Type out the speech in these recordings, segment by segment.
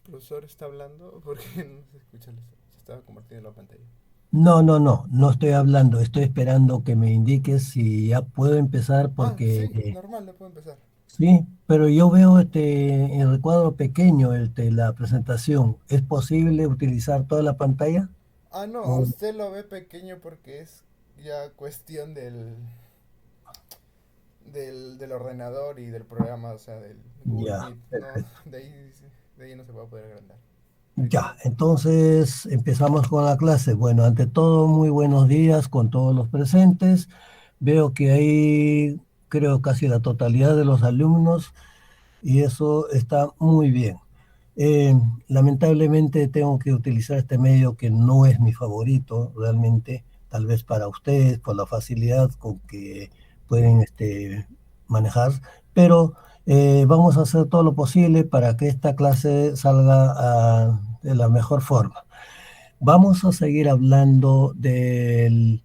profesor está hablando porque no se escucha, se estaba compartiendo la pantalla. No estoy hablando, estoy esperando que me indiques si ya puedo empezar Ah, porque sí, normal, le puedo empezar. sí, pero yo veo en el cuadro pequeño la presentación. ¿Es posible utilizar toda la pantalla? Ah, no, a O usted lo ve pequeño porque es ya cuestión del ordenador y del programa, o sea, del Google ya, Meet. No, perfecto. de ahí no se va a poder agrandar. Ya, entonces empezamos con la clase. Bueno, ante todo, muy buenos días con todos los presentes. Veo que hay, creo, casi la totalidad de los alumnos y eso está muy bien. Eh, Lamentablemente tengo que utilizar este medio que no es mi favorito realmente, tal vez para ustedes por la facilidad con que pueden manejar, pero vamos a hacer todo lo posible para que esta clase salga de la mejor forma. Vamos a seguir hablando de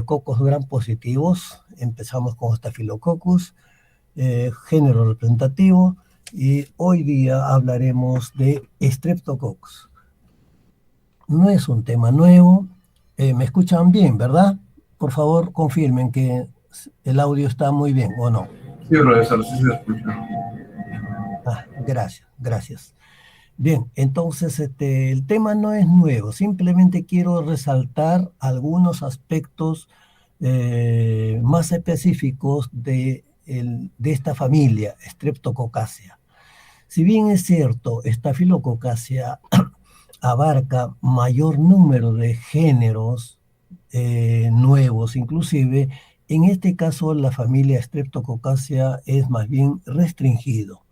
cocos gram positivos. Empezamos con Staphylococcus, género representativo, y hoy día hablaremos de Streptococcus. No es un tema nuevo, me escuchan bien, ¿verdad? Por favor, confirmen que el audio está muy bien o no. Sí, profesor, sí se escucha. Gracias, gracias. Bien, entonces el tema no es nuevo, simplemente quiero resaltar algunos aspectos más específicos de esta familia, Streptococcaceae. Si bien es cierto, Staphylococcacea abarca mayor número de géneros nuevos, inclusive, en este caso la familia Streptococcaceae es más bien restringido.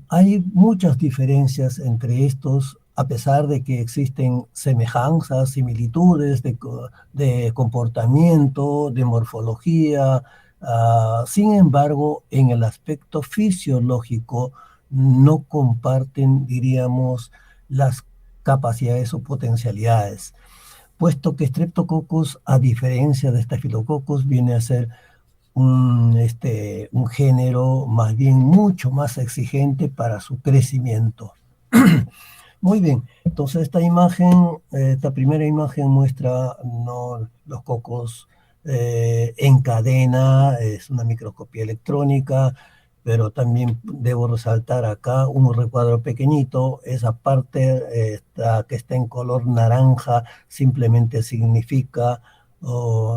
Hay muchas diferencias entre estos, a pesar de que existen semejanzas, similitudes de comportamiento, de morfología. Sin embargo, en el aspecto fisiológico no comparten, diríamos, las capacidades o potencialidades, puesto que Streptococcus, a diferencia de Staphylococcus, viene a ser un género más bien mucho más exigente para su crecimiento. Muy bien, entonces esta primera imagen muestra, ¿no?, los cocos en cadena, es una microscopía electrónica, pero también debo resaltar acá un recuadro pequeñito. Esa parte que está en color naranja simplemente significa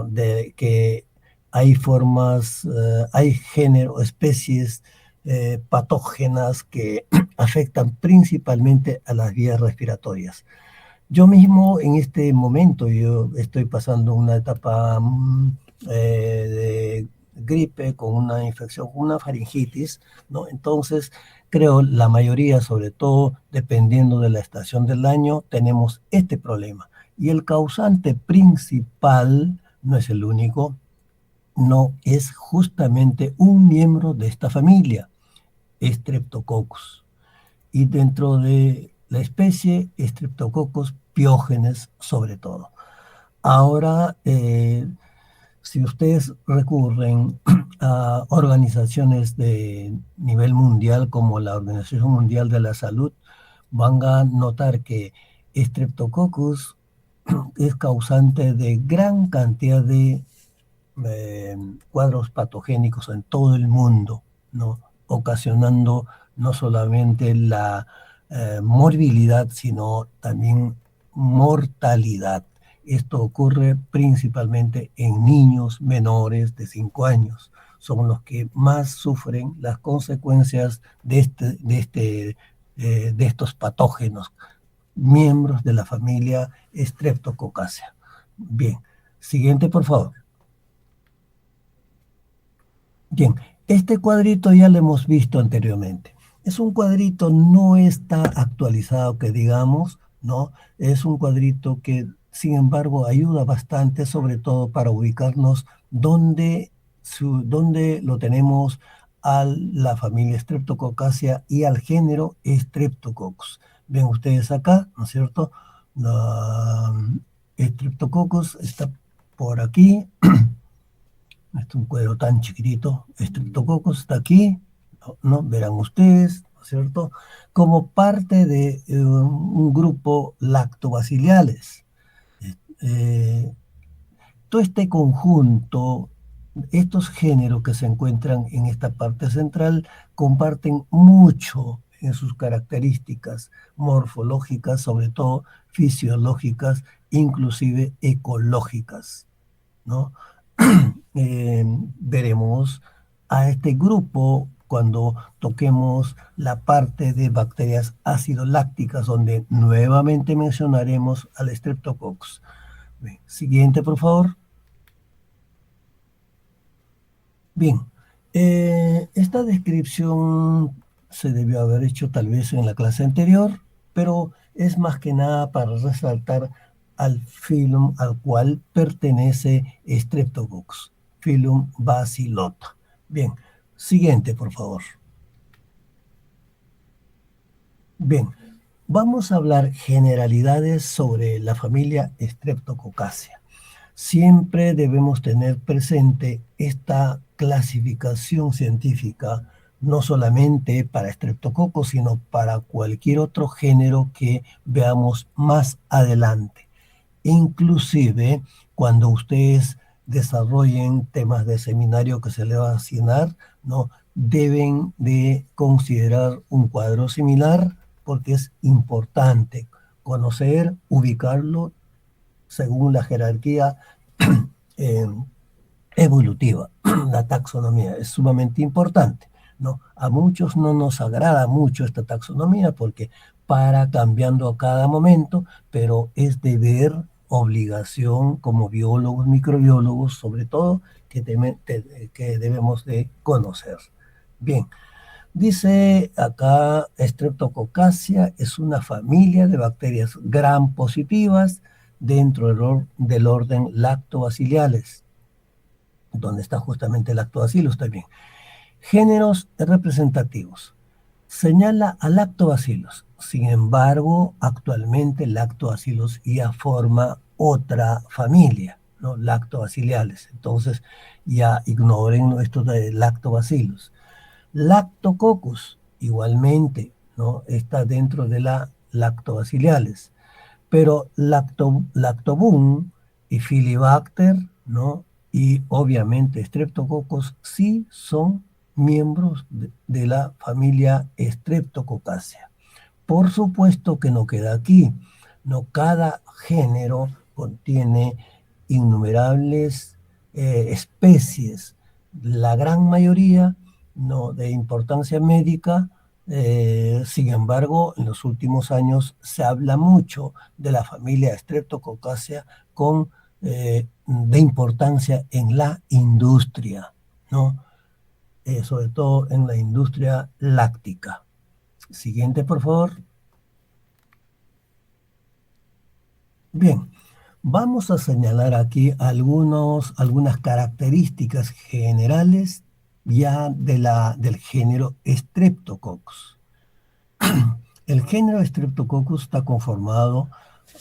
de que hay formas, hay género, especies patógenas que afectan principalmente a las vías respiratorias. Yo mismo en este momento, yo estoy pasando una etapa de gripe con una infección, una faringitis, ¿no? Entonces, creo la mayoría, sobre todo dependiendo de la estación del año, tenemos este problema. Y el causante principal, no es el único, no es justamente un miembro de esta familia, Streptococcus. Y dentro de la especie, Streptococcus piógenes sobre todo. Ahora, si ustedes recurren a organizaciones de nivel mundial como la Organización Mundial de la Salud, van a notar que Streptococcus es causante de gran cantidad de eh, cuadros patogénicos en todo el mundo, ¿no? Ocasionando no solamente la morbilidad, sino también mortalidad. Esto ocurre principalmente en niños menores de 5 años. Son los que más sufren las consecuencias de estos patógenos, miembros de la familia Streptococcaceae. Bien, siguiente, por favor. Bien, este cuadrito ya lo hemos visto anteriormente. Es un cuadrito, no está actualizado que digamos, ¿no? Es un cuadrito que, sin embargo, ayuda bastante, sobre todo para ubicarnos dónde lo tenemos a la familia Streptococcaceae y al género Streptococcus. Ven ustedes acá, ¿no es cierto? La Streptococcus está por aquí. Es un cuadro tan chiquitito. Streptococcus está aquí, ¿no? Verán ustedes, ¿no es cierto? Como parte de un grupo lactobacillales. Eh, Todo este conjunto, estos géneros que se encuentran en esta parte central, comparten mucho en sus características morfológicas, sobre todo fisiológicas, inclusive ecológicas, ¿no? Veremos a este grupo cuando toquemos la parte de bacterias ácido lácticas, donde nuevamente mencionaremos al Streptococcus. Bien, siguiente, por favor. Bien, esta descripción se debió haber hecho tal vez en la clase anterior, pero es más que nada para resaltar al filum al cual pertenece Streptococcus, filum Bacillota. Bien, siguiente, por favor. Bien, vamos a hablar generalidades sobre la familia Streptococcaceae. Siempre debemos tener presente esta clasificación científica, no solamente para estreptococos, sino para cualquier otro género que veamos más adelante. Inclusive cuando ustedes desarrollen temas de seminario que se les va a asignar, ¿no? Deben de considerar un cuadro similar porque es importante conocer, ubicarlo según la jerarquía eh, evolutiva. La taxonomía es sumamente importante, ¿no? A muchos no nos agrada mucho esta taxonomía porque para cambiando a cada momento, pero es deber, obligación como biólogos, microbiólogos, sobre todo, que debemos de conocer. Bien, dice acá, Streptococcaceae es una familia de bacterias gram positivas dentro del orden Lactobacillales, donde está justamente el Lactobacillus también. Géneros representativos. Señala a Lactobacillus. Sin embargo, actualmente Lactobacillus ya forma otra familia, ¿no? Lactobacillales. Entonces, ya ignoren esto de Lactobacillus. Lactococcus, igualmente, ¿no? Está dentro de la Lactobacillales. Pero Lactobum y Filibacter, ¿no? Y obviamente Streptococcus sí son miembros de la familia Streptococcaceae. Por supuesto que no queda aquí, ¿no? Cada género contiene innumerables especies, la gran mayoría, ¿no?, de importancia médica. Sin embargo, en los últimos años se habla mucho de la familia Streptococcaceae de importancia en la industria, ¿no? Sobre todo en la industria láctica. Siguiente, por favor. Bien, vamos a señalar aquí algunas características generales ya del género Streptococcus. El género Streptococcus está conformado,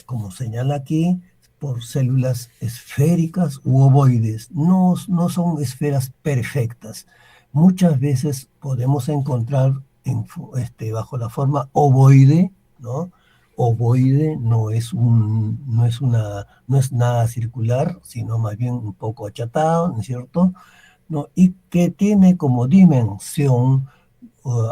como señala aquí, por células esféricas u ovoides. No son esferas perfectas. Muchas veces podemos encontrar bajo la forma ovoide, ¿no? Ovoide no es nada circular, sino más bien un poco achatado, ¿no es cierto? ¿No? Y que tiene como dimensión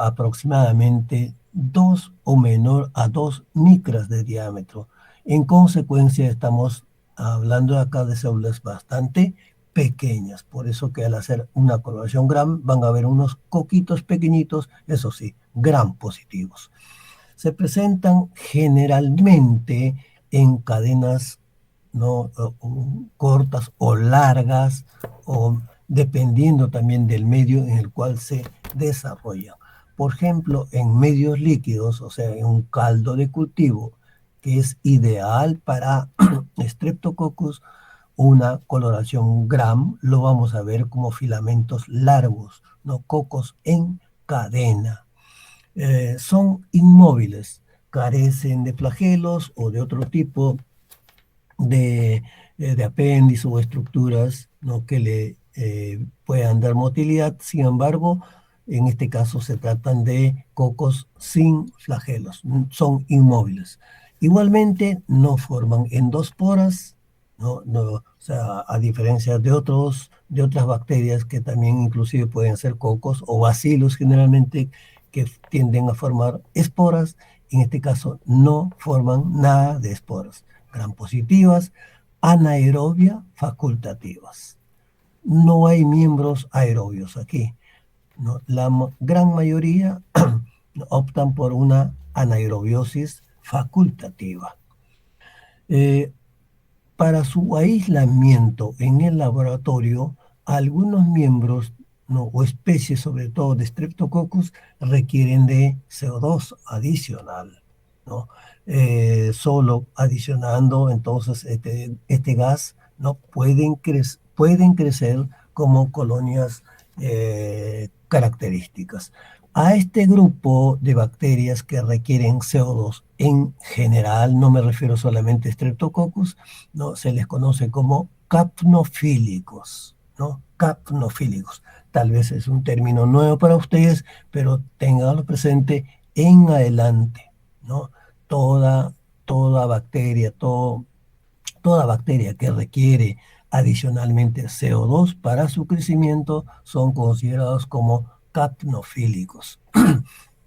aproximadamente 2 o menor a 2 micras de diámetro. En consecuencia, estamos hablando acá de células bastante pequeñas. Por eso que al hacer una coloración gram van a haber unos coquitos pequeñitos, eso sí, gram positivos. Se presentan generalmente en cadenas, ¿no?, cortas o largas, o dependiendo también del medio en el cual se desarrollan. Por ejemplo, en medios líquidos, o sea, en un caldo de cultivo, que es ideal para Streptococcus, una coloración gram, lo vamos a ver como filamentos largos, no cocos en cadena. Son inmóviles, carecen de flagelos o de otro tipo de apéndice o estructuras, ¿no?, que le puedan dar motilidad. Sin embargo, En este caso se tratan de cocos sin flagelos, son inmóviles. Igualmente no forman endosporas, o sea, a diferencia de otras bacterias que también inclusive pueden ser cocos o bacilos generalmente que tienden a formar esporas. En este caso no forman nada de esporas. Gram positivas, anaerobia facultativas. No hay miembros aerobios aquí, ¿no? La gran mayoría optan por una anaerobiosis facultativa. Para su aislamiento en el laboratorio, algunos miembros, ¿no?, o especies, sobre todo de Streptococcus, requieren de CO2 adicional, ¿no? Solo adicionando entonces este gas, ¿no?, pueden crecer como colonias características. A este grupo de bacterias que requieren CO2 en general, no me refiero solamente a Streptococcus, ¿no?, se les conoce como capnofílicos, ¿no? Capnofílicos. Tal vez es un término nuevo para ustedes, pero ténganlo presente en adelante, ¿no? Toda bacteria, toda bacteria que requiere adicionalmente CO2 para su crecimiento son considerados como capnofílicos.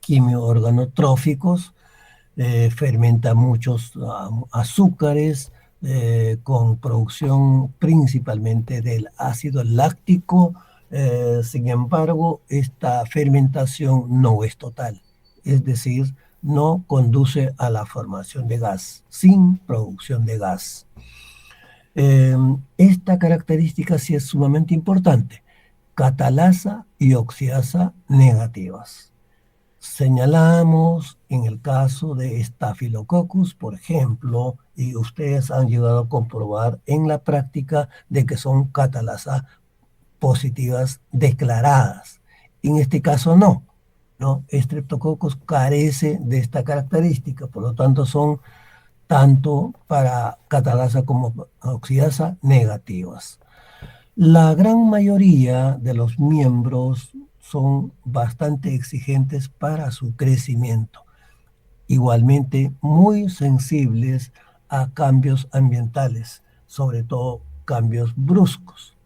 Quimioorganotróficos, fermenta muchos azúcares con producción principalmente del ácido láctico. Sin embargo, esta fermentación no es total, es decir, no conduce a la formación de gas, sin producción de gas. Esta característica sí es sumamente importante. Catalasa y oxidasa negativas. Señalamos en el caso de Staphylococcus, por ejemplo, y ustedes han llegado a comprobar en la práctica de que son catalasa positivas declaradas. En este caso no, ¿no? Streptococcus carece de esta característica, por lo tanto son tanto para catalasa como oxidasa negativas. La gran mayoría de los miembros son bastante exigentes para su crecimiento, igualmente muy sensibles a cambios ambientales, sobre todo cambios bruscos.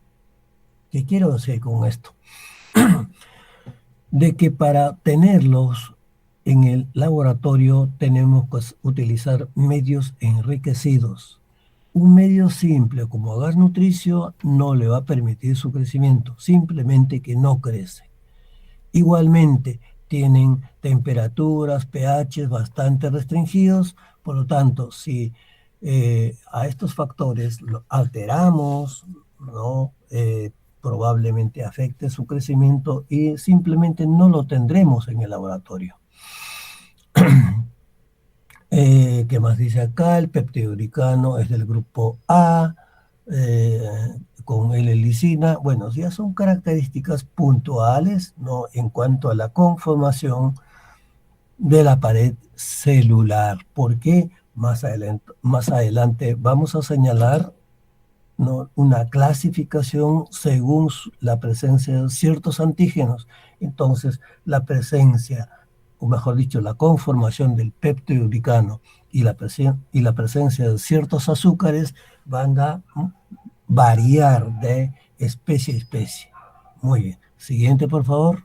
¿Qué quiero decir con esto? De que para tenerlos en el laboratorio tenemos que utilizar medios enriquecidos. Un medio simple como agar nutricio no le va a permitir su crecimiento, simplemente que no crece. Igualmente, tienen temperaturas, pH bastante restringidos, por lo tanto, si a estos factores lo alteramos, ¿no?, probablemente afecte su crecimiento y simplemente no lo tendremos en el laboratorio. ¿Qué más dice acá? El peptidoglicano es del grupo A, con L-lisina. Bueno, ya son características puntuales, ¿no?, en cuanto a la conformación de la pared celular, porque más adelante vamos a señalar, ¿no?, una clasificación según la presencia de ciertos antígenos. Entonces, la presencia, o mejor dicho, la conformación del peptidoglicano y la presencia de ciertos azúcares van a variar de especie a especie. Muy bien. Siguiente, por favor.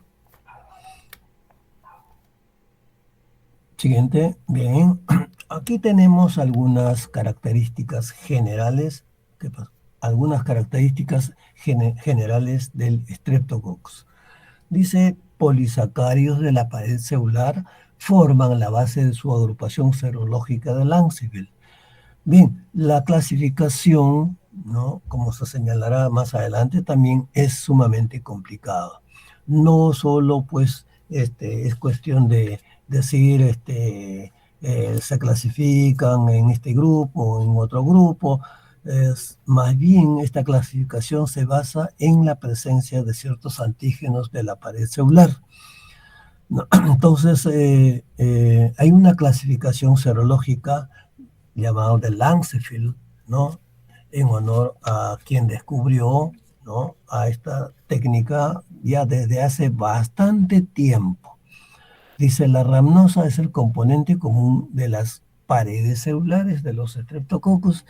Siguiente. Bien. Aquí tenemos algunas características generales. ¿Qué pasa? Algunas características generales del Streptococcus. Dice, polisacáridos de la pared celular forman la base de su agrupación serológica de Lanzeville. Bien, la clasificación, ¿no?, como se señalará más adelante, también es sumamente complicado. No solo pues es cuestión de decir se clasifican en este grupo o en otro grupo. Más bien esta clasificación se basa en la presencia de ciertos antígenos de la pared celular, ¿no? Entonces hay una clasificación serológica llamada de Lanzeville, ¿no?, en honor a quien descubrió, ¿no?, a esta técnica ya desde hace bastante tiempo. Dice, la rhamnosa es el componente común de las paredes celulares de los Streptococcus,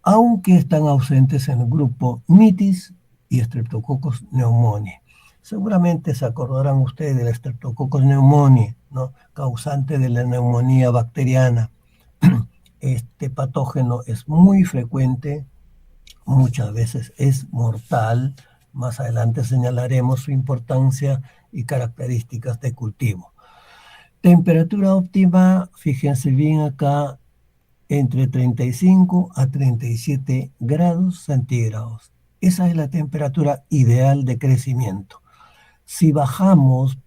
aunque están ausentes en el grupo Mitis y Streptococcus pneumoniae. Seguramente se acordarán ustedes del Streptococcus pneumoniae, ¿no? Causante de la neumonía bacteriana. Este patógeno es muy frecuente, muchas veces es mortal. Más adelante señalaremos su importancia y características de cultivo. Temperatura óptima, fíjense bien acá, entre 35 a 37 grados centígrados. Esa es la temperatura ideal de crecimiento. Si bajamos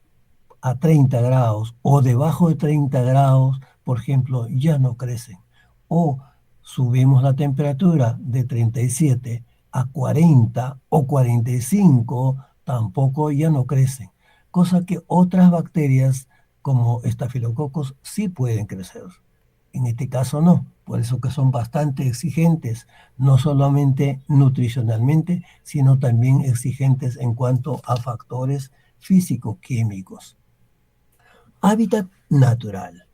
a 30 grados o debajo de 30 grados, por ejemplo, ya no crecen. O subimos la temperatura de 37 a 40 o 45, tampoco ya no crecen. Cosa que otras bacterias como Staphylococcus sí pueden crecer. En este caso no, por eso que son bastante exigentes, no solamente nutricionalmente, sino también exigentes en cuanto a factores físico-químicos. Hábitat natural.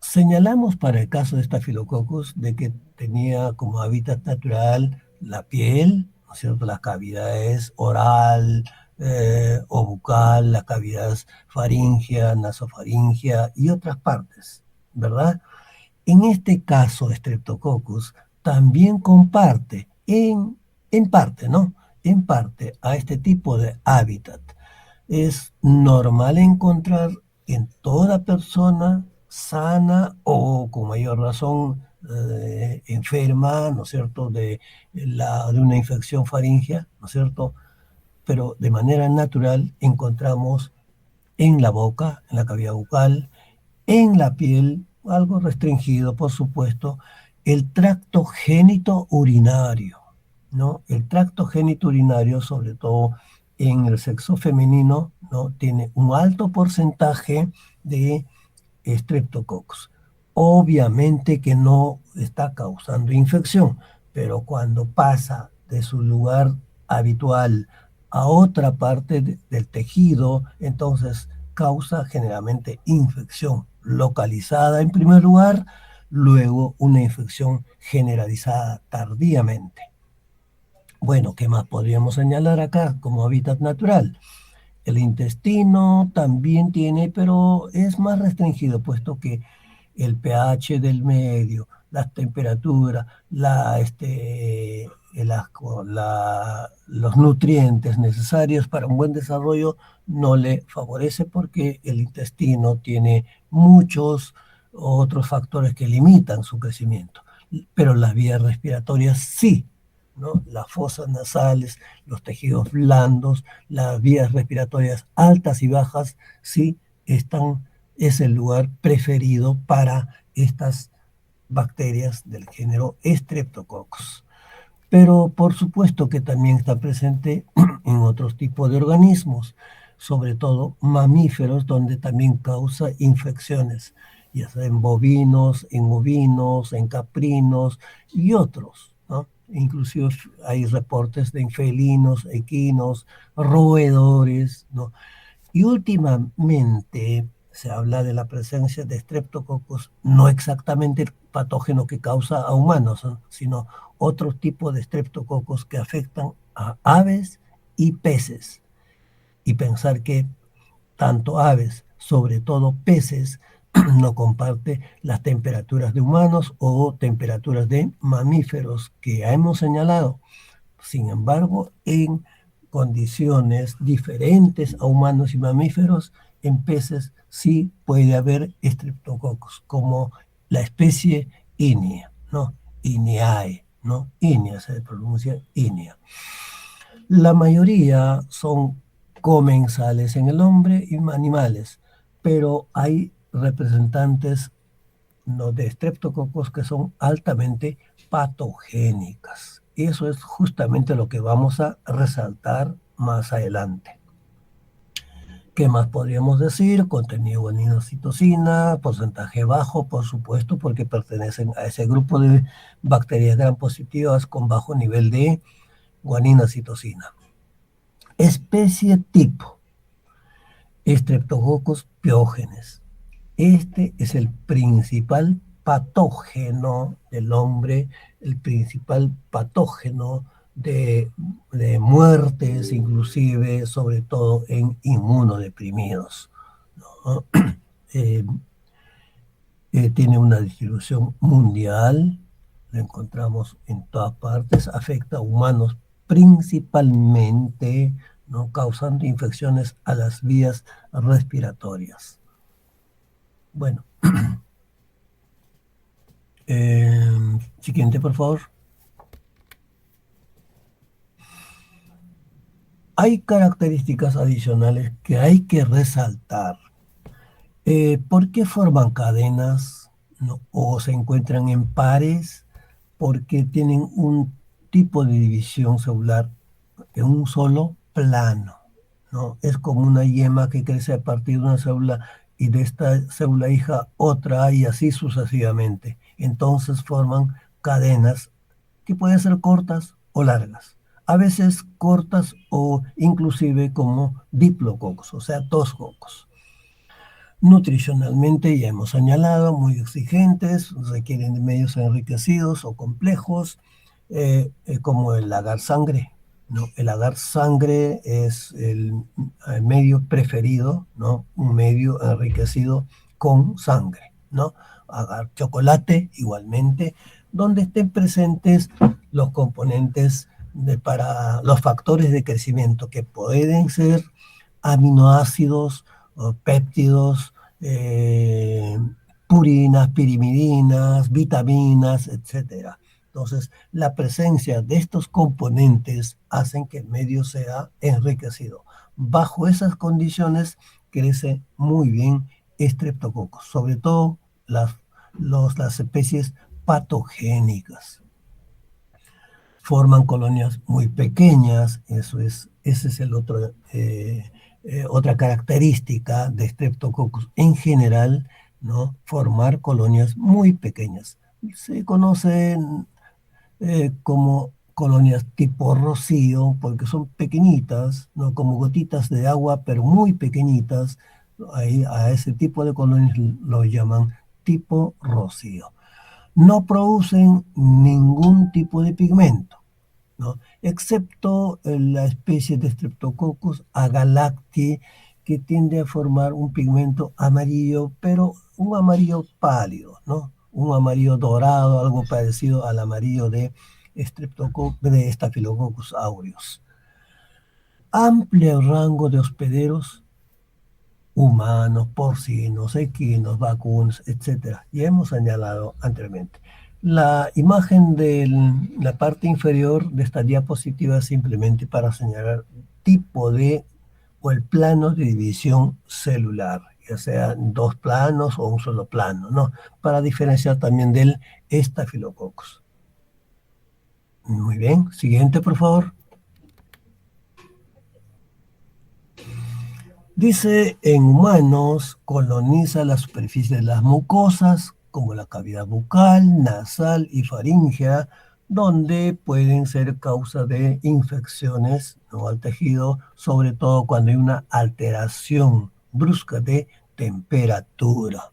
Señalamos para el caso de Staphylococcus de que tenía como hábitat natural la piel, ¿no es cierto?, las cavidades oral o bucal, las cavidades faríngea, nasofaríngea y otras partes, ¿verdad? En este caso, Streptococcus también comparte en parte, ¿no? En parte a este tipo de hábitat. Es normal encontrar en toda persona sana o con mayor razón enferma, ¿no es cierto?, de una infección faríngea, ¿no es cierto?, pero de manera natural encontramos en la boca, en la cavidad bucal, en la piel, algo restringido, por supuesto, el tracto génito urinario, ¿no? El tracto génito urinario, sobre todo en el sexo femenino, ¿no?, tiene un alto porcentaje de Streptococcus. Obviamente que no está causando infección, pero cuando pasa de su lugar habitual a otra parte del tejido, entonces causa generalmente infección localizada en primer lugar, luego una infección generalizada tardíamente. Bueno, ¿qué más podríamos señalar acá como hábitat natural? El intestino también tiene, pero es más restringido, puesto que el pH del medio, las temperaturas, los nutrientes necesarios para un buen desarrollo no le favorece porque el intestino tiene muchos otros factores que limitan su crecimiento. Pero las vías respiratorias sí, ¿no? Las fosas nasales, los tejidos blandos, las vías respiratorias altas y bajas, sí es el lugar preferido para estas bacterias del género Streptococcus. Pero por supuesto que también está presente en otros tipos de organismos, sobre todo mamíferos, donde también causa infecciones, ya sea en bovinos, en ovinos, en caprinos y otros, ¿no? Inclusive hay reportes de felinos, equinos, roedores, ¿no? Y últimamente se habla de la presencia de Streptococcus, no exactamente el patógeno que causa a humanos, ¿no?, sino otros tipos de Streptococcus que afectan a aves y peces. Y pensar que tanto aves, sobre todo peces, no comparte las temperaturas de humanos o temperaturas de mamíferos que ya hemos señalado. Sin embargo, en condiciones diferentes a humanos y mamíferos, en peces sí puede haber Streptococcus, como la especie Inia, ¿no? Iniae, ¿no? Inia se pronuncia Inia. La mayoría son comensales en el hombre y animales, pero hay representantes, ¿no?, de Streptococcus que son altamente patogénicas. Y eso es justamente lo que vamos a resaltar más adelante. ¿Qué más podríamos decir? Contenido guaninocitosina, porcentaje bajo, por supuesto, porque pertenecen a ese grupo de bacterias gram positivas con bajo nivel de guaninocitosina. Especie tipo, Streptococcus pyogenes. Este es el principal patógeno del hombre, el principal patógeno de muertes, inclusive, sobre todo en inmunodeprimidos, ¿no? Eh, tiene una distribución mundial, lo encontramos en todas partes, afecta a humanos principalmente, ¿no? Causando infecciones a las vías respiratorias. Bueno, siguiente, por favor. Hay características adicionales que hay que resaltar. ¿Por qué forman cadenas, no? O se encuentran en pares? Porque tienen un tipo de división celular en un solo plano, ¿no? Es como una yema que crece a partir de una célula y de esta célula hija otra y así sucesivamente. Entonces forman cadenas que pueden ser cortas o largas. A veces cortas o inclusive como diplococos, o sea, dos cocos. Nutricionalmente ya hemos señalado, muy exigentes, requieren de medios enriquecidos o complejos, como el agar sangre, ¿no? El agar sangre es el medio preferido, ¿no? Un medio enriquecido con sangre, ¿no? Agar chocolate igualmente, donde estén presentes los componentes para los factores de crecimiento que pueden ser aminoácidos, péptidos, purinas, pirimidinas, vitaminas, etcétera. Entonces, la presencia de estos componentes hacen que el medio sea enriquecido. Bajo esas condiciones crece muy bien Streptococcus, sobre todo las especies patogénicas. Forman colonias muy pequeñas, ese es el otro, otra característica de Streptococcus en general, ¿no? Formar colonias muy pequeñas. Se conocen como colonias tipo rocío, porque son pequeñitas, ¿no? Como gotitas de agua, pero muy pequeñitas. Ahí, a ese tipo de colonias lo llaman tipo rocío. No producen ningún tipo de pigmento, ¿no? Excepto la especie de Streptococcus agalactiae, que tiende a formar un pigmento amarillo, pero un amarillo pálido, ¿no? Un amarillo dorado, algo parecido al amarillo de Staphylococcus aureus. Amplio rango de hospederos humanos, porcinos, equinos, vacunos, etc. Ya hemos señalado anteriormente. La imagen de la parte inferior de esta diapositiva es simplemente para señalar tipo de o el plano de división celular, ya sea dos planos o un solo plano, ¿no? Para diferenciar también del Staphylococcus. Muy bien, siguiente, por favor. Dice, en humanos coloniza la superficie de las mucosas, como la cavidad bucal, nasal y faríngea, donde pueden ser causa de infecciones, ¿no? Al tejido, sobre todo cuando hay una alteración brusca de temperatura.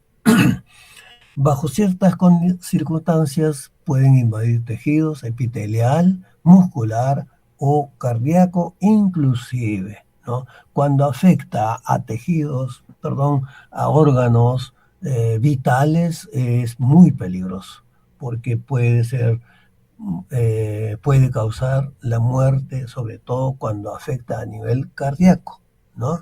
Bajo ciertas circunstancias pueden invadir tejidos epitelial, muscular o cardíaco inclusive, ¿no? Cuando afecta a tejidos, perdón, a órganos vitales es muy peligroso porque puede causar la muerte, sobre todo cuando afecta a nivel cardíaco, ¿no?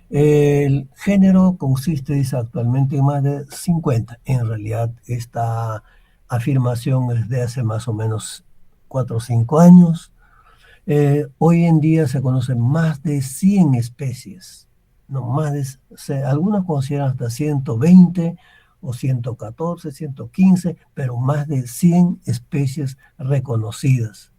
El género consiste, dice, actualmente en más de 50. En realidad, esta afirmación es de hace más o menos 4 o 5 años. Hoy en día se conocen más de 100 especies. No, algunos consideran hasta 120 o 114, 115, pero más de 100 especies reconocidas,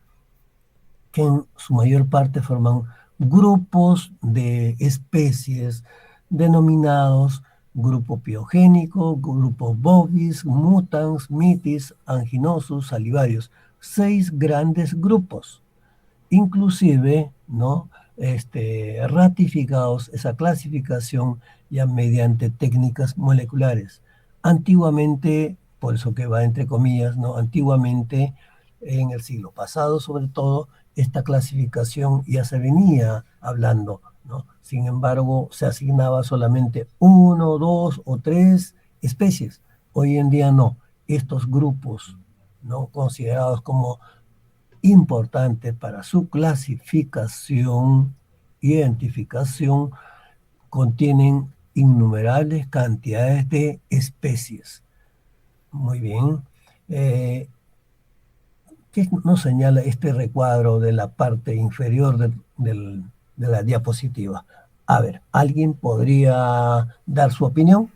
que en su mayor parte forman grupos de especies denominados grupo piogénico, grupo bovis, mutans, mitis, anginosus, salivarios. 6 grandes grupos. Inclusive, ¿no? ratificados esa clasificación ya mediante técnicas moleculares. Antiguamente, por eso que va entre comillas, ¿no? Antiguamente, en el siglo pasado sobre todo, esta clasificación ya se venía hablando, ¿no? Sin embargo, se asignaba solamente uno, dos o tres especies. Hoy en día no. Estos grupos, ¿no? Considerados como importantes para su clasificación, identificación, contienen innumerables cantidades de especies. Muy bien. ¿Qué nos señala este recuadro de la parte inferior de la diapositiva? A ver, ¿alguien podría dar su opinión?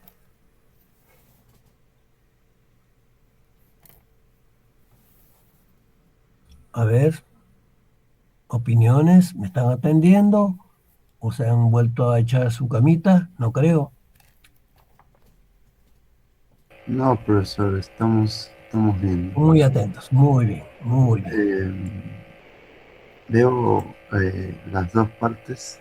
A ver, opiniones, ¿me están atendiendo? ¿O se han vuelto a echar su camita? No creo. No, profesor, estamos bien. Muy atentos, muy bien, muy bien. Veo las dos partes,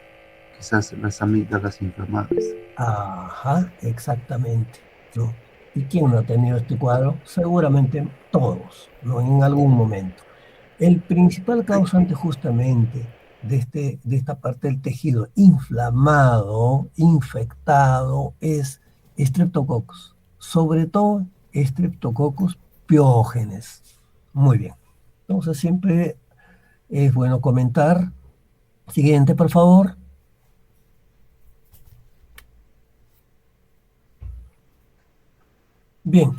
quizás las amígdalas inflamadas. Ajá, exactamente, ¿no? ¿Y quién no ha tenido este cuadro? Seguramente todos, ¿no? En algún momento. El principal causante justamente de esta parte del tejido inflamado, infectado, es Streptococcus, sobre todo Streptococcus piógenes. Muy bien. Entonces siempre es bueno comentar. Siguiente, por favor. Bien,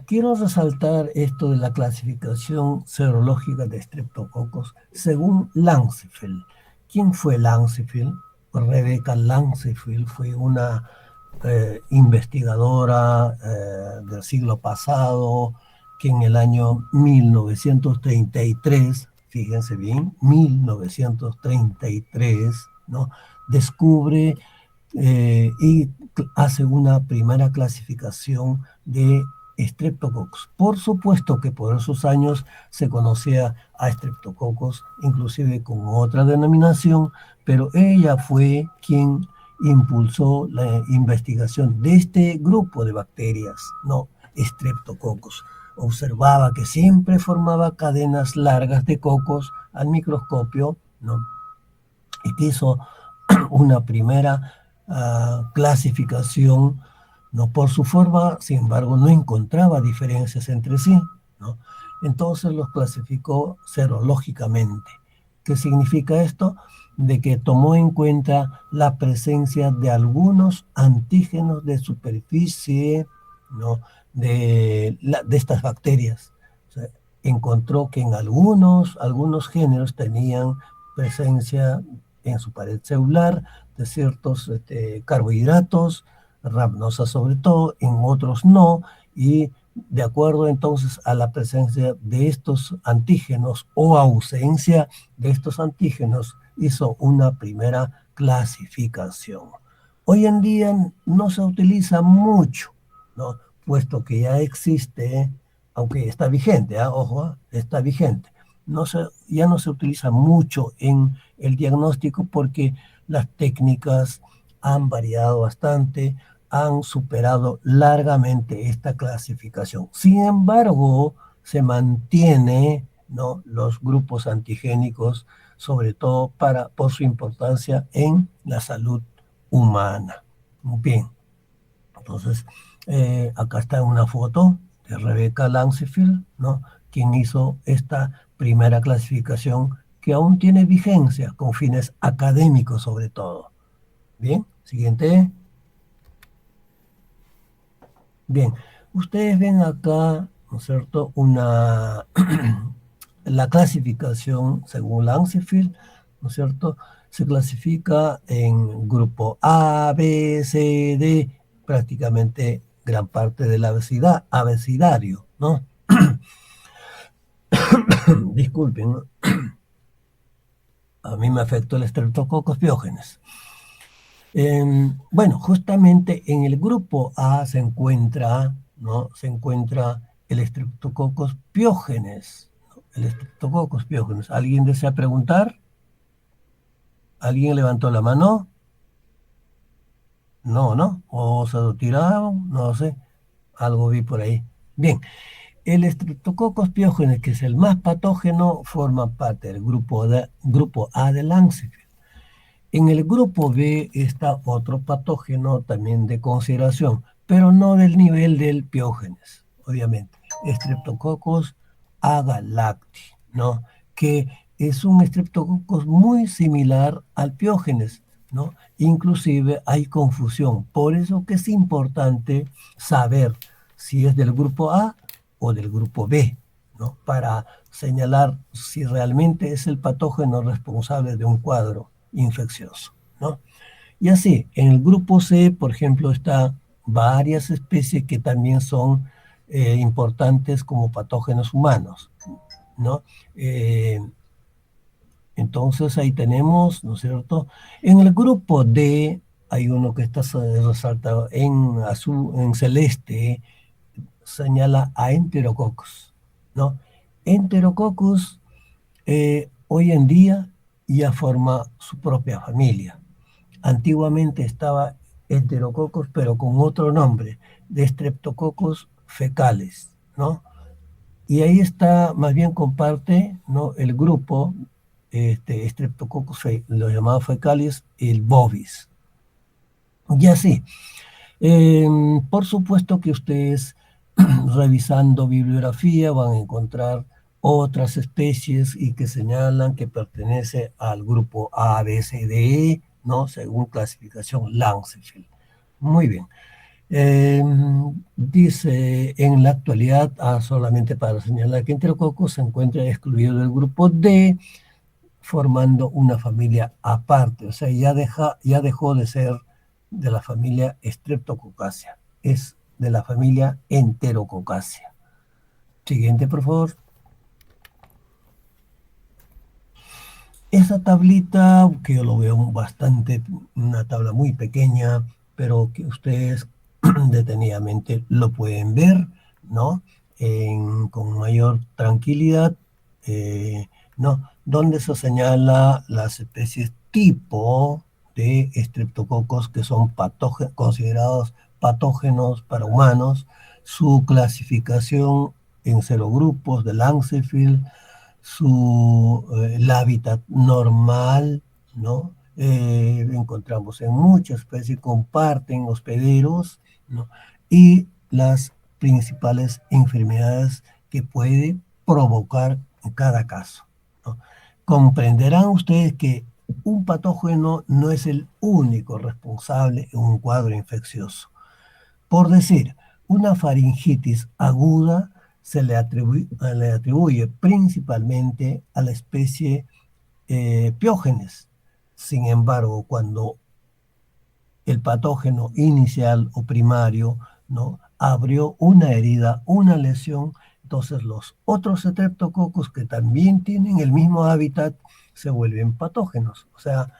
quiero resaltar esto de la clasificación serológica de Streptococcus según Lanzefeld. ¿Quién fue Lanzefeld? Rebecca Lanzefeld fue una investigadora del siglo pasado que en el año 1933, fíjense bien, 1933, ¿no? Descubre y hace una primera clasificación de Streptococcus. Por supuesto que por esos años se conocía a Streptococcus, inclusive con otra denominación, pero ella fue quien impulsó la investigación de este grupo de bacterias, no Streptococcus. Observaba que siempre formaba cadenas largas de cocos al microscopio, ¿no? Y que hizo una primera clasificación, ¿no? Por su forma, sin embargo, no encontraba diferencias entre sí, ¿no? Entonces los clasificó serológicamente. ¿Qué significa esto? De que tomó en cuenta la presencia de algunos antígenos de superficie, ¿no? de estas bacterias. O sea, encontró que en algunos géneros tenían presencia en su pared celular de ciertos carbohidratos, rhamnosa sobre todo, en otros no, y de acuerdo entonces a la presencia de estos antígenos o ausencia de estos antígenos, hizo una primera clasificación. Hoy en día no se utiliza mucho, ¿no? Puesto que ya existe, aunque está vigente, ojo, está vigente, ya no se utiliza mucho en el diagnóstico porque las técnicas han variado bastante, han superado largamente esta clasificación. Sin embargo, se mantiene, ¿no? Los grupos antigénicos, sobre todo por su importancia en la salud humana. Bien, entonces acá está una foto de Rebecca Lancefield, ¿no? Quien hizo esta primera clasificación que aún tiene vigencia con fines académicos sobre todo. Bien, siguiente. Bien, ustedes ven acá, ¿no es cierto?, la clasificación según Lancefield, ¿no es cierto? Se clasifica en grupo A, B, C, D, prácticamente gran parte del abecedario, ¿no? Disculpen, ¿no? A mí me afectó el Streptococcus pyogenes. Bueno, justamente en el grupo A se encuentra, ¿no? Se encuentra el Streptococcus pyogenes, ¿no? El Streptococcus pyogenes. ¿Alguien desea preguntar? ¿Alguien levantó la mano? No, ¿no? ¿O se lo tiraron? No sé. Algo vi por ahí. Bien. El Streptococcus pyogenes, que es el más patógeno, forma parte del grupo A de Lancet. En el grupo B está otro patógeno también de consideración, pero no del nivel del piógenes, obviamente. Streptococcus agalacti, ¿no? Que es un Streptococcus muy similar al piógenes, ¿no? Inclusive hay confusión. Por eso que es importante saber si es del grupo A o del grupo B, ¿no? Para señalar si realmente es el patógeno responsable de un cuadro infeccioso, ¿no? Y así, en el grupo C, por ejemplo, está varias especies que también son importantes como patógenos humanos, ¿no? Entonces ahí tenemos, ¿no es cierto? En el grupo D hay uno que está resaltado en azul, en celeste, señala a Enterococcus, ¿no? Enterococcus hoy en día ya forma su propia familia. Antiguamente estaba Enterococcus, pero con otro nombre, de Streptococcus fecales, ¿no? Y ahí está, más bien comparte, ¿no? El grupo, Streptococcus, lo llamado fecales, el bovis. Y así, por supuesto que ustedes revisando bibliografía van a encontrar otras especies y que señalan que pertenece al grupo A, B, C, D, E, ¿no? Según clasificación Lancefield. Muy bien. Dice, en la actualidad, solamente para señalar que Enterococcus se encuentra excluido del grupo D, formando una familia aparte. O sea, ya dejó de ser de la familia Streptococcaceae. Es de la familia Enterococcaceae. Siguiente, por favor. Esa tablita, que yo lo veo bastante, una tabla muy pequeña, pero que ustedes detenidamente lo pueden ver, ¿no? Con mayor tranquilidad, ¿no? Donde se señala las especies tipo de estreptococos que son considerados patógenos para humanos, su clasificación en 0 grupos de Lancefield, el hábitat normal, ¿no? Encontramos en muchas especies, comparten hospederos, ¿no? Y las principales enfermedades que puede provocar en cada caso, ¿no? Comprenderán ustedes que un patógeno no es el único responsable en un cuadro infeccioso. Por decir, una faringitis aguda se le atribuye principalmente a la especie piógenes. Sin embargo, cuando el patógeno inicial o primario, ¿no? Abrió una herida, una lesión, entonces los otros streptococcus que también tienen el mismo hábitat se vuelven patógenos, o sea,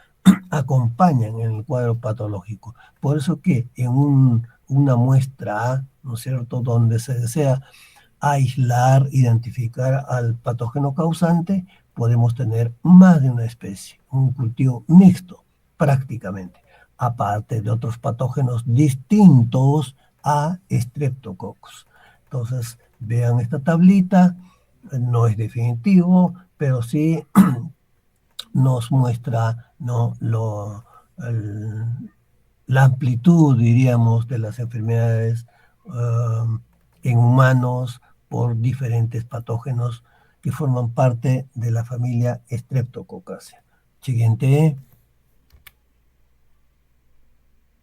acompañan en el cuadro patológico. Por eso que en una muestra, ¿no es cierto?, donde se desea aislar, identificar al patógeno causante, podemos tener más de una especie, un cultivo mixto prácticamente, aparte de otros patógenos distintos a Streptococcus. Entonces, vean esta tablita, no es definitivo, pero sí nos muestra, ¿no? La amplitud, diríamos, de las enfermedades en humanos por diferentes patógenos que forman parte de la familia Streptococcaceae. Siguiente.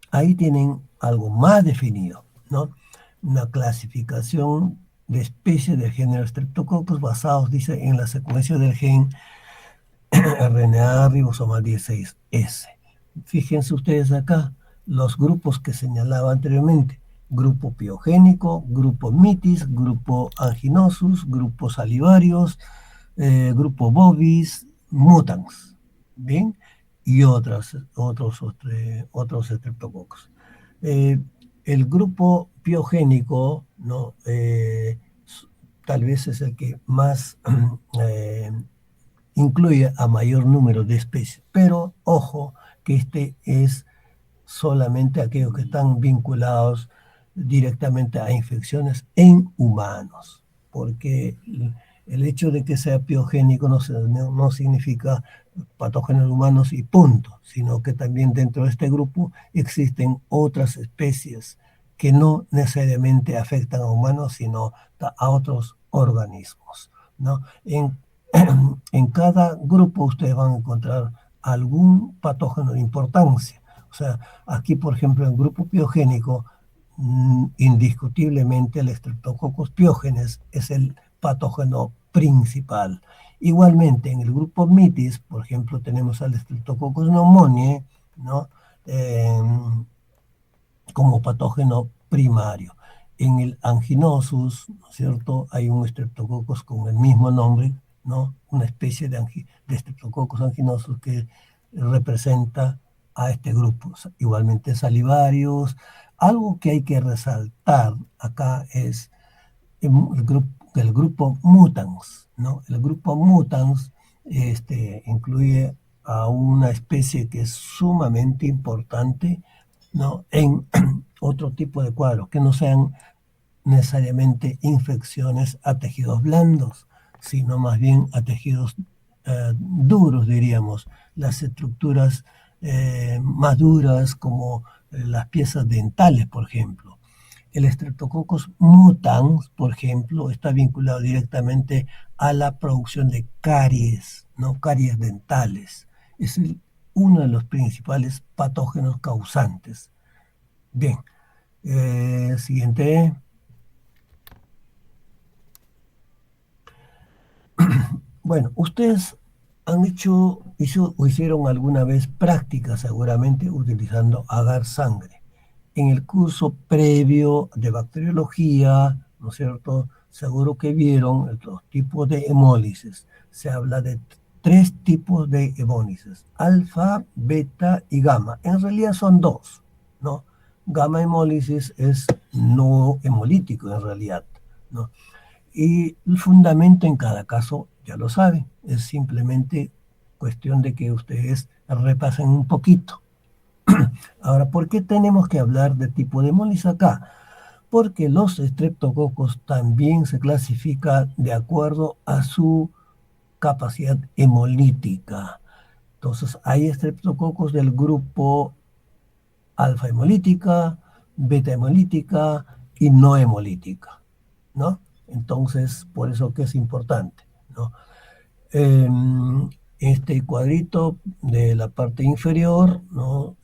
Ahí tienen algo más definido, ¿no? Una clasificación de especies del género Streptococcus basados, dice, en la secuencia del gen RNA ribosomal 16S. Fíjense ustedes acá los grupos que señalaba anteriormente: grupo piogénico, grupo mitis, grupo anginosus, grupos salivarios, grupo bovis, mutans, ¿bien? Y otros estreptococos. El grupo piogénico, ¿no? Tal vez es el que más incluye a mayor número de especies. Pero ojo que este es solamente aquellos que están vinculados directamente a infecciones en humanos, porque el hecho de que sea piogénico no significa patógenos humanos y punto, sino que también dentro de este grupo existen otras especies que no necesariamente afectan a humanos, sino a otros organismos, ¿no? En cada grupo ustedes van a encontrar algún patógeno de importancia. O sea, aquí, por ejemplo, en el grupo piogénico, indiscutiblemente el Streptococcus pyogenes es el patógeno principal. Igualmente, en el grupo mitis, por ejemplo, tenemos al Streptococcus pneumoniae, ¿no? Como patógeno primario. En el anginosus, ¿no es cierto?, hay un Streptococcus con el mismo nombre, ¿no? Una especie de Streptococcus anginosus que representa a este grupo. Igualmente salivarios. Algo que hay que resaltar acá es el grupo mutans, ¿no? El grupo mutans incluye a una especie que es sumamente importante, ¿no? En otro tipo de cuadros, que no sean necesariamente infecciones a tejidos blandos, sino más bien a tejidos duros, diríamos, las estructuras más duras como las piezas dentales, por ejemplo. El Streptococcus mutans, por ejemplo, está vinculado directamente a la producción de caries, ¿no? Caries dentales. Es uno de los principales patógenos causantes. Bien, siguiente. Bueno, ustedes han hecho o hicieron alguna vez práctica seguramente utilizando agar sangre. En el curso previo de bacteriología, ¿no es cierto? Seguro que vieron los tipos de hemólisis. Se habla de 3 tipos de hemólisis, alfa, beta y gamma. En realidad son 2, ¿no? Gamma hemólisis es no hemolítico en realidad, ¿no? Y el fundamento en cada caso, ya lo saben, es simplemente cuestión de que ustedes repasen un poquito. Ahora, ¿por qué tenemos que hablar de tipo de hemólisis acá? Porque los estreptococos también se clasifican de acuerdo a su capacidad hemolítica. Entonces, hay estreptococos del grupo alfa hemolítica, beta hemolítica y no hemolítica, ¿no? Entonces, por eso que es importante, ¿no? Este cuadrito de la parte inferior, ¿no?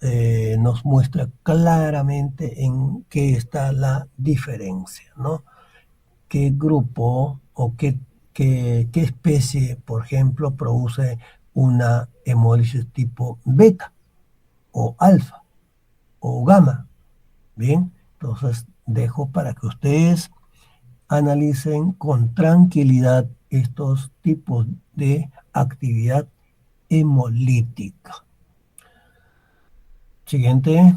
Nos muestra claramente en qué está la diferencia, ¿no? ¿Qué grupo o qué especie, por ejemplo, produce una hemólisis tipo beta o alfa o gamma? Bien, entonces dejo para que ustedes analicen con tranquilidad estos tipos de actividad hemolítica. Siguiente.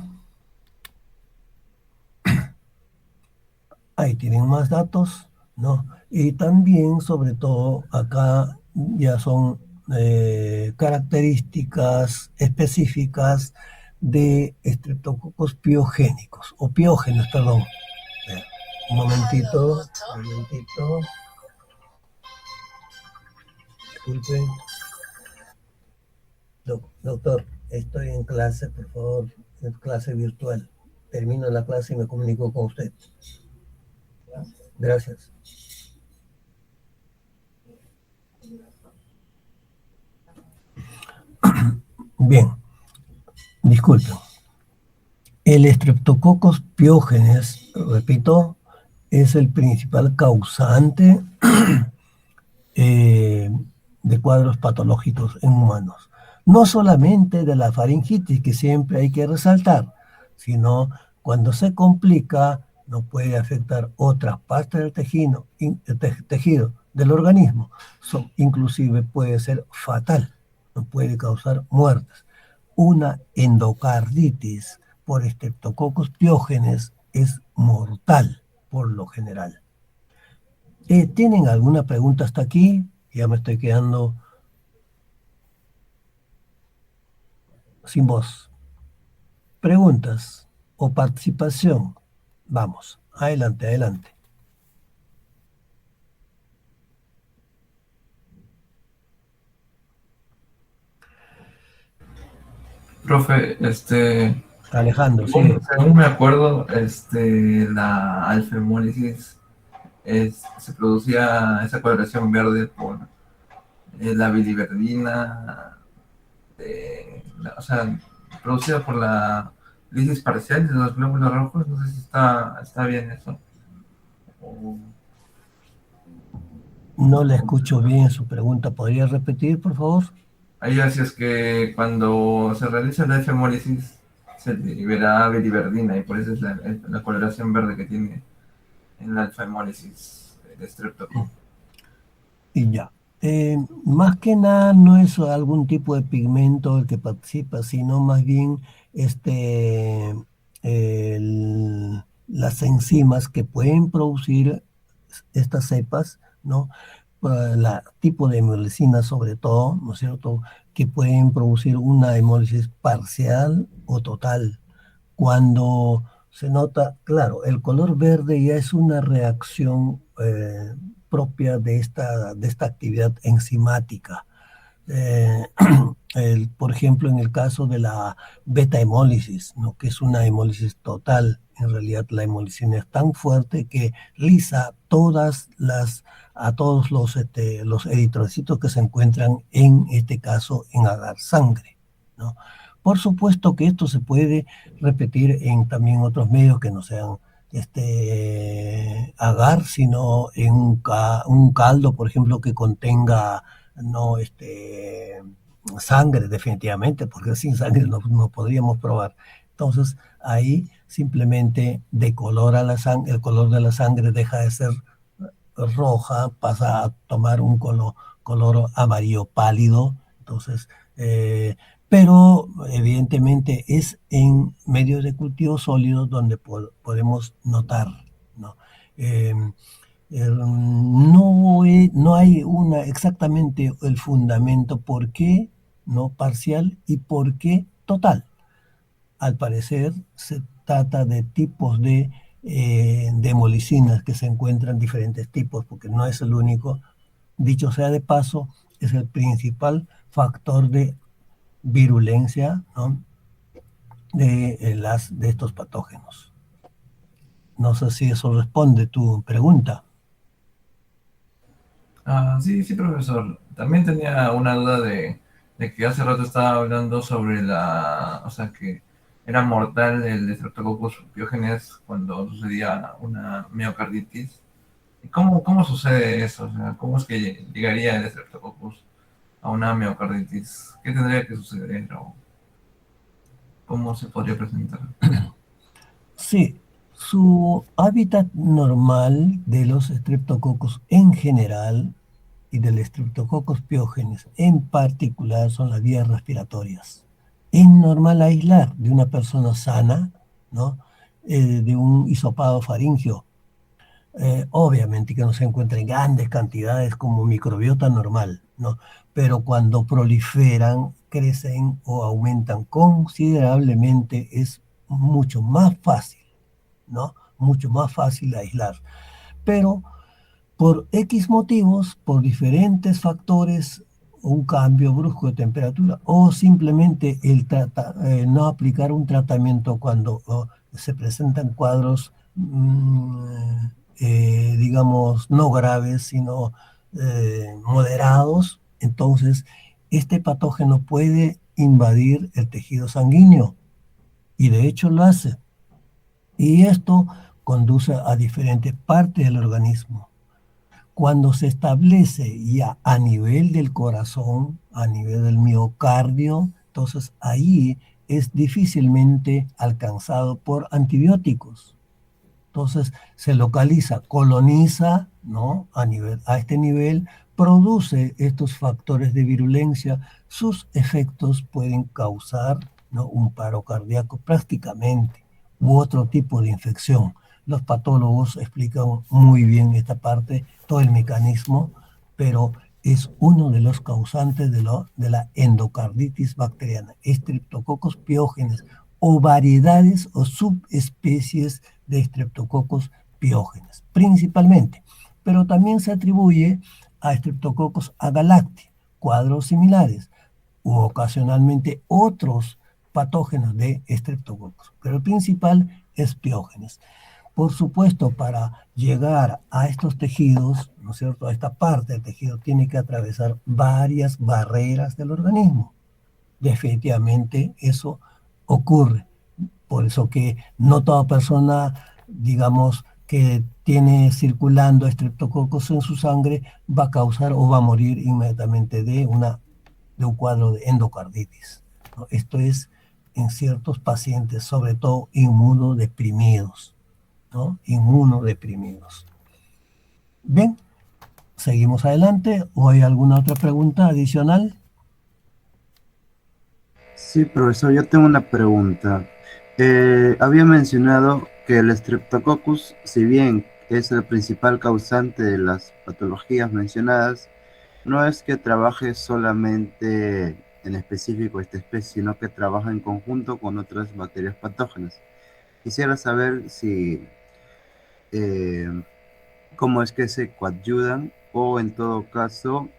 Ahí tienen más datos, ¿no? Y también, sobre todo, acá ya son características específicas de estreptococos piogénicos, o piógenos, perdón. Un momentito, un momentito. Disculpen. Doctor, estoy en clase, por favor, en clase virtual. Termino la clase y me comunico con usted. Gracias. Bien, disculpen. El Streptococcus piógenes, repito, es el principal causante de cuadros patológicos en humanos. No solamente de la faringitis, que siempre hay que resaltar, sino cuando se complica, no puede afectar otras partes del tejido del organismo. Inclusive puede ser fatal, no puede causar muertes. Una endocarditis por Streptococcus piógenes es mortal por lo general. ¿Tienen alguna pregunta hasta aquí? Ya me estoy quedando sin voz. Preguntas o participación. Vamos, adelante, adelante. Profe, Alejandro, según, sigue. según me acuerdo, la alfa-hemólisis se producía esa coloración verde por la biliverdina, o sea, producida por la lisis parcial de los glóbulos rojos. No sé si está bien eso. O- No le escucho bien su pregunta. ¿Podría repetir, por favor? Ahí así es que cuando se realiza la hemólisis se libera biliverdina y por eso es la coloración verde que tiene en la alfa-hemólisis de streptococcus. Y ya. Más que nada no es algún tipo de pigmento el que participa, sino más bien las enzimas que pueden producir estas cepas, ¿no? La tipo de hemolicina sobre todo, ¿no es cierto? Que pueden producir una hemólisis parcial o total. Cuando se nota, claro, el color verde ya es una reacción propia de esta actividad enzimática. Eh, por ejemplo, en el caso de la beta hemólisis, ¿no? Que es una hemólisis total, en realidad la hemolicina es tan fuerte que lisa a todos los eritrocitos que se encuentran en este caso en agar sangre, ¿no? Por supuesto que esto se puede repetir en también otros medios que no sean agar, sino en un caldo, por ejemplo, que contenga no sangre definitivamente, porque sin sangre no podríamos probar. Entonces ahí simplemente decolora la sangre, el color de la sangre deja de ser roja, pasa a tomar un color amarillo pálido. Entonces, pero evidentemente es en medios de cultivo sólidos donde podemos notar, ¿no? Eh, no hay exactamente el fundamento por qué no parcial y por qué total. Al parecer se trata de tipos de hemolicinas que se encuentran diferentes tipos, porque no es el único. Dicho sea de paso, es el principal factor de virulencia, ¿no? de estos patógenos. No sé si eso responde tu pregunta. Sí, sí, profesor. También tenía una duda de que hace rato estaba hablando sobre o sea, que era mortal el Streptococcus pyogenes cuando sucedía una miocarditis. ¿Y cómo sucede eso? O sea, ¿cómo es que llegaría el Streptococcus a una miocarditis? ¿Qué tendría que suceder o cómo se podría presentar? Sí, su hábitat normal de los estreptococos en general y del Streptococcus pyogenes en particular son las vías respiratorias. Es normal aislar de una persona sana, ¿no? De un hisopado faríngeo. Obviamente que no se encuentra en grandes cantidades como microbiota normal, ¿no? Pero cuando proliferan, crecen o aumentan considerablemente, es mucho más fácil, ¿no? Mucho más fácil aislar. Pero por X motivos, por diferentes factores, un cambio brusco de temperatura o simplemente no aplicar un tratamiento cuando se presentan cuadros, digamos, no graves, sino moderados, entonces este patógeno puede invadir el tejido sanguíneo y de hecho lo hace. Y esto conduce a diferentes partes del organismo. Cuando se establece ya a nivel del corazón, a nivel del miocardio, entonces ahí es difícilmente alcanzado por antibióticos. Entonces se localiza, coloniza, ¿no? A este nivel, produce estos factores de virulencia. Sus efectos pueden causar, ¿no? un paro cardíaco prácticamente u otro tipo de infección. Los patólogos explican muy bien esta parte, todo el mecanismo, pero es uno de los causantes de la endocarditis bacteriana, Streptococcus pyogenes, o variedades o subespecies de Streptococcus pyogenes, principalmente, pero también se atribuye a Streptococcus agalacti, cuadros similares, u ocasionalmente otros patógenos de Streptococcus, pero el principal es Piógenes. Por supuesto, para llegar a estos tejidos, ¿no es cierto?, a esta parte del tejido, tiene que atravesar varias barreras del organismo. Definitivamente eso ocurre. Por eso que no toda persona, digamos, que tiene circulando Streptococcus en su sangre va a causar o va a morir inmediatamente de un cuadro de endocarditis, ¿no? Esto es en ciertos pacientes, sobre todo inmunodeprimidos, ¿no? Inmunodeprimidos. Bien, seguimos adelante. ¿O hay alguna otra pregunta adicional? Sí, profesor, yo tengo una pregunta. Había mencionado que el Streptococcus, si bien es el principal causante de las patologías mencionadas, no es que trabaje solamente en específico esta especie, sino que trabaja en conjunto con otras bacterias patógenas. Quisiera saber si cómo es que se coadyuvan o en todo caso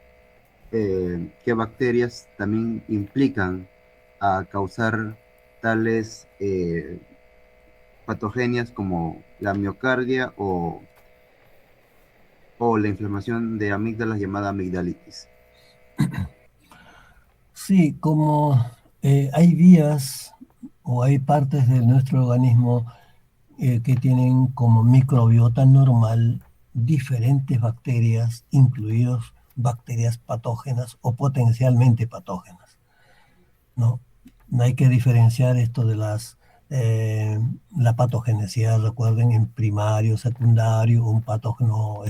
qué bacterias también implican a causar tales patogenias como la miocardia o la inflamación de amígdalas llamada amigdalitis. Sí, como hay vías o hay partes de nuestro organismo que tienen como microbiota normal diferentes bacterias, incluidos bacterias patógenas o potencialmente patógenas, ¿no? No hay que diferenciar esto de la patogenicidad, recuerden, en primario, secundario, un patógeno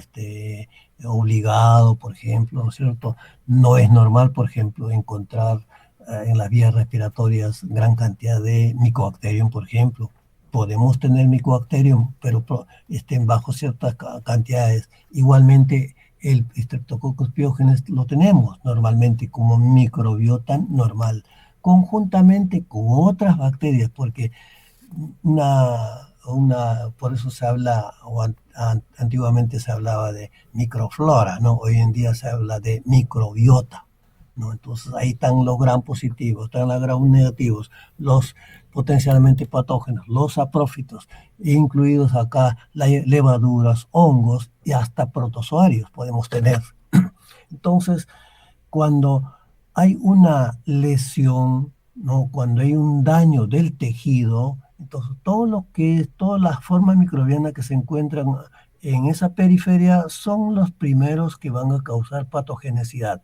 obligado, por ejemplo, ¿no es cierto? No es normal, por ejemplo, encontrar en las vías respiratorias gran cantidad de Mycobacterium, por ejemplo. Podemos tener Mycobacterium, pero estén bajo ciertas cantidades. Igualmente, el Streptococcus pyogenes lo tenemos normalmente como microbiota normal, conjuntamente con otras bacterias, porque por eso se habla, antiguamente se hablaba de microflora, ¿no? Hoy en día se habla de microbiota, ¿no? Entonces ahí están los gram positivos, están los gram negativos, los potencialmente patógenos, los saprófitos, incluidos acá levaduras, hongos y hasta protozoarios podemos tener. Entonces, cuando hay una lesión, ¿no? Cuando hay un daño del tejido, entonces todas las formas microbianas que se encuentran en esa periferia son los primeros que van a causar patogenicidad.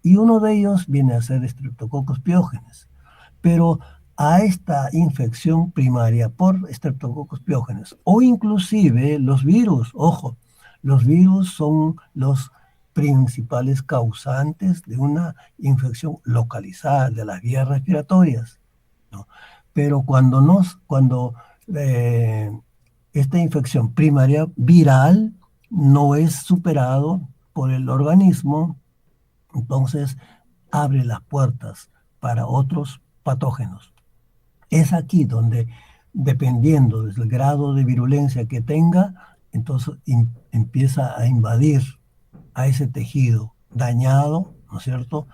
Y uno de ellos viene a ser Streptococcus pyogenes. Pero a esta infección primaria por Streptococcus pyogenes, o inclusive los virus, ojo, los virus son los principales causantes de una infección localizada de las vías respiratorias, ¿no? Pero cuando esta infección primaria viral no es superado por el organismo, entonces abre las puertas para otros patógenos. Es aquí donde, dependiendo del grado de virulencia que tenga, entonces empieza a invadir a ese tejido dañado, ¿no es cierto?,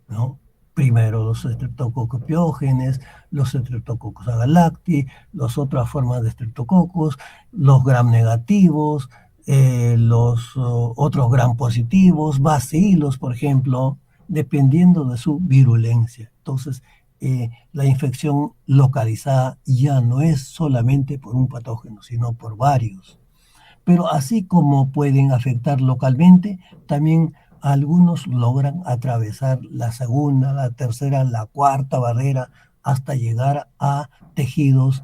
¿no? Primero los Streptococcus pyogenes, los Streptococcus agalacti, las otras formas de Streptococcus, los gram negativos, los otros gram positivos, bacilos, por ejemplo, dependiendo de su virulencia. Entonces, la infección localizada ya no es solamente por un patógeno, sino por varios. Pero así como pueden afectar localmente, también algunos logran atravesar la segunda, la tercera, la cuarta barrera hasta llegar a tejidos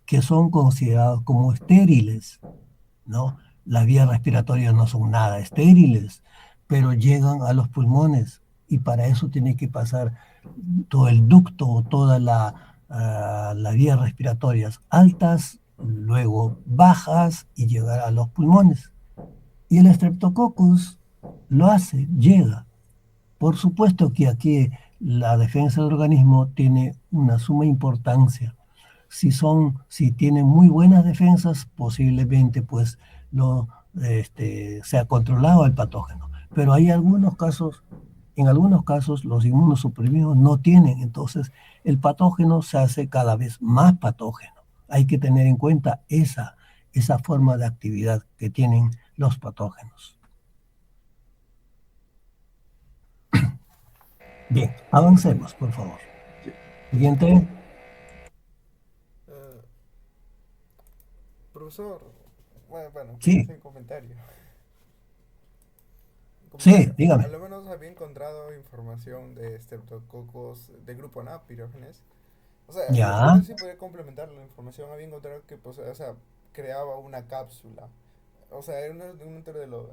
que son considerados como estériles, ¿no? Las vías respiratorias no son nada estériles, pero llegan a los pulmones y para eso tiene que pasar todo el ducto, todas las vías respiratorias altas, luego bajas y llegar a los pulmones. Y el Streptococcus lo hace, llega. Por supuesto que aquí la defensa del organismo tiene una suma importancia. Si tienen muy buenas defensas, posiblemente pues no se ha controlado el patógeno. Pero hay en algunos casos los inmunosuprimidos no tienen, entonces el patógeno se hace cada vez más patógeno. Hay que tener en cuenta esa forma de actividad que tienen los patógenos. Bien, avancemos, por favor. Siguiente. Profesor, bueno, Sí. hacer un comentario. Sí, dígame. A lo menos había encontrado información de Streptococcus de grupo A, pirógenes. O sea, Ya. a ver si podía complementar la información. Había encontrado que, pues, o sea, creaba una cápsula. O sea, era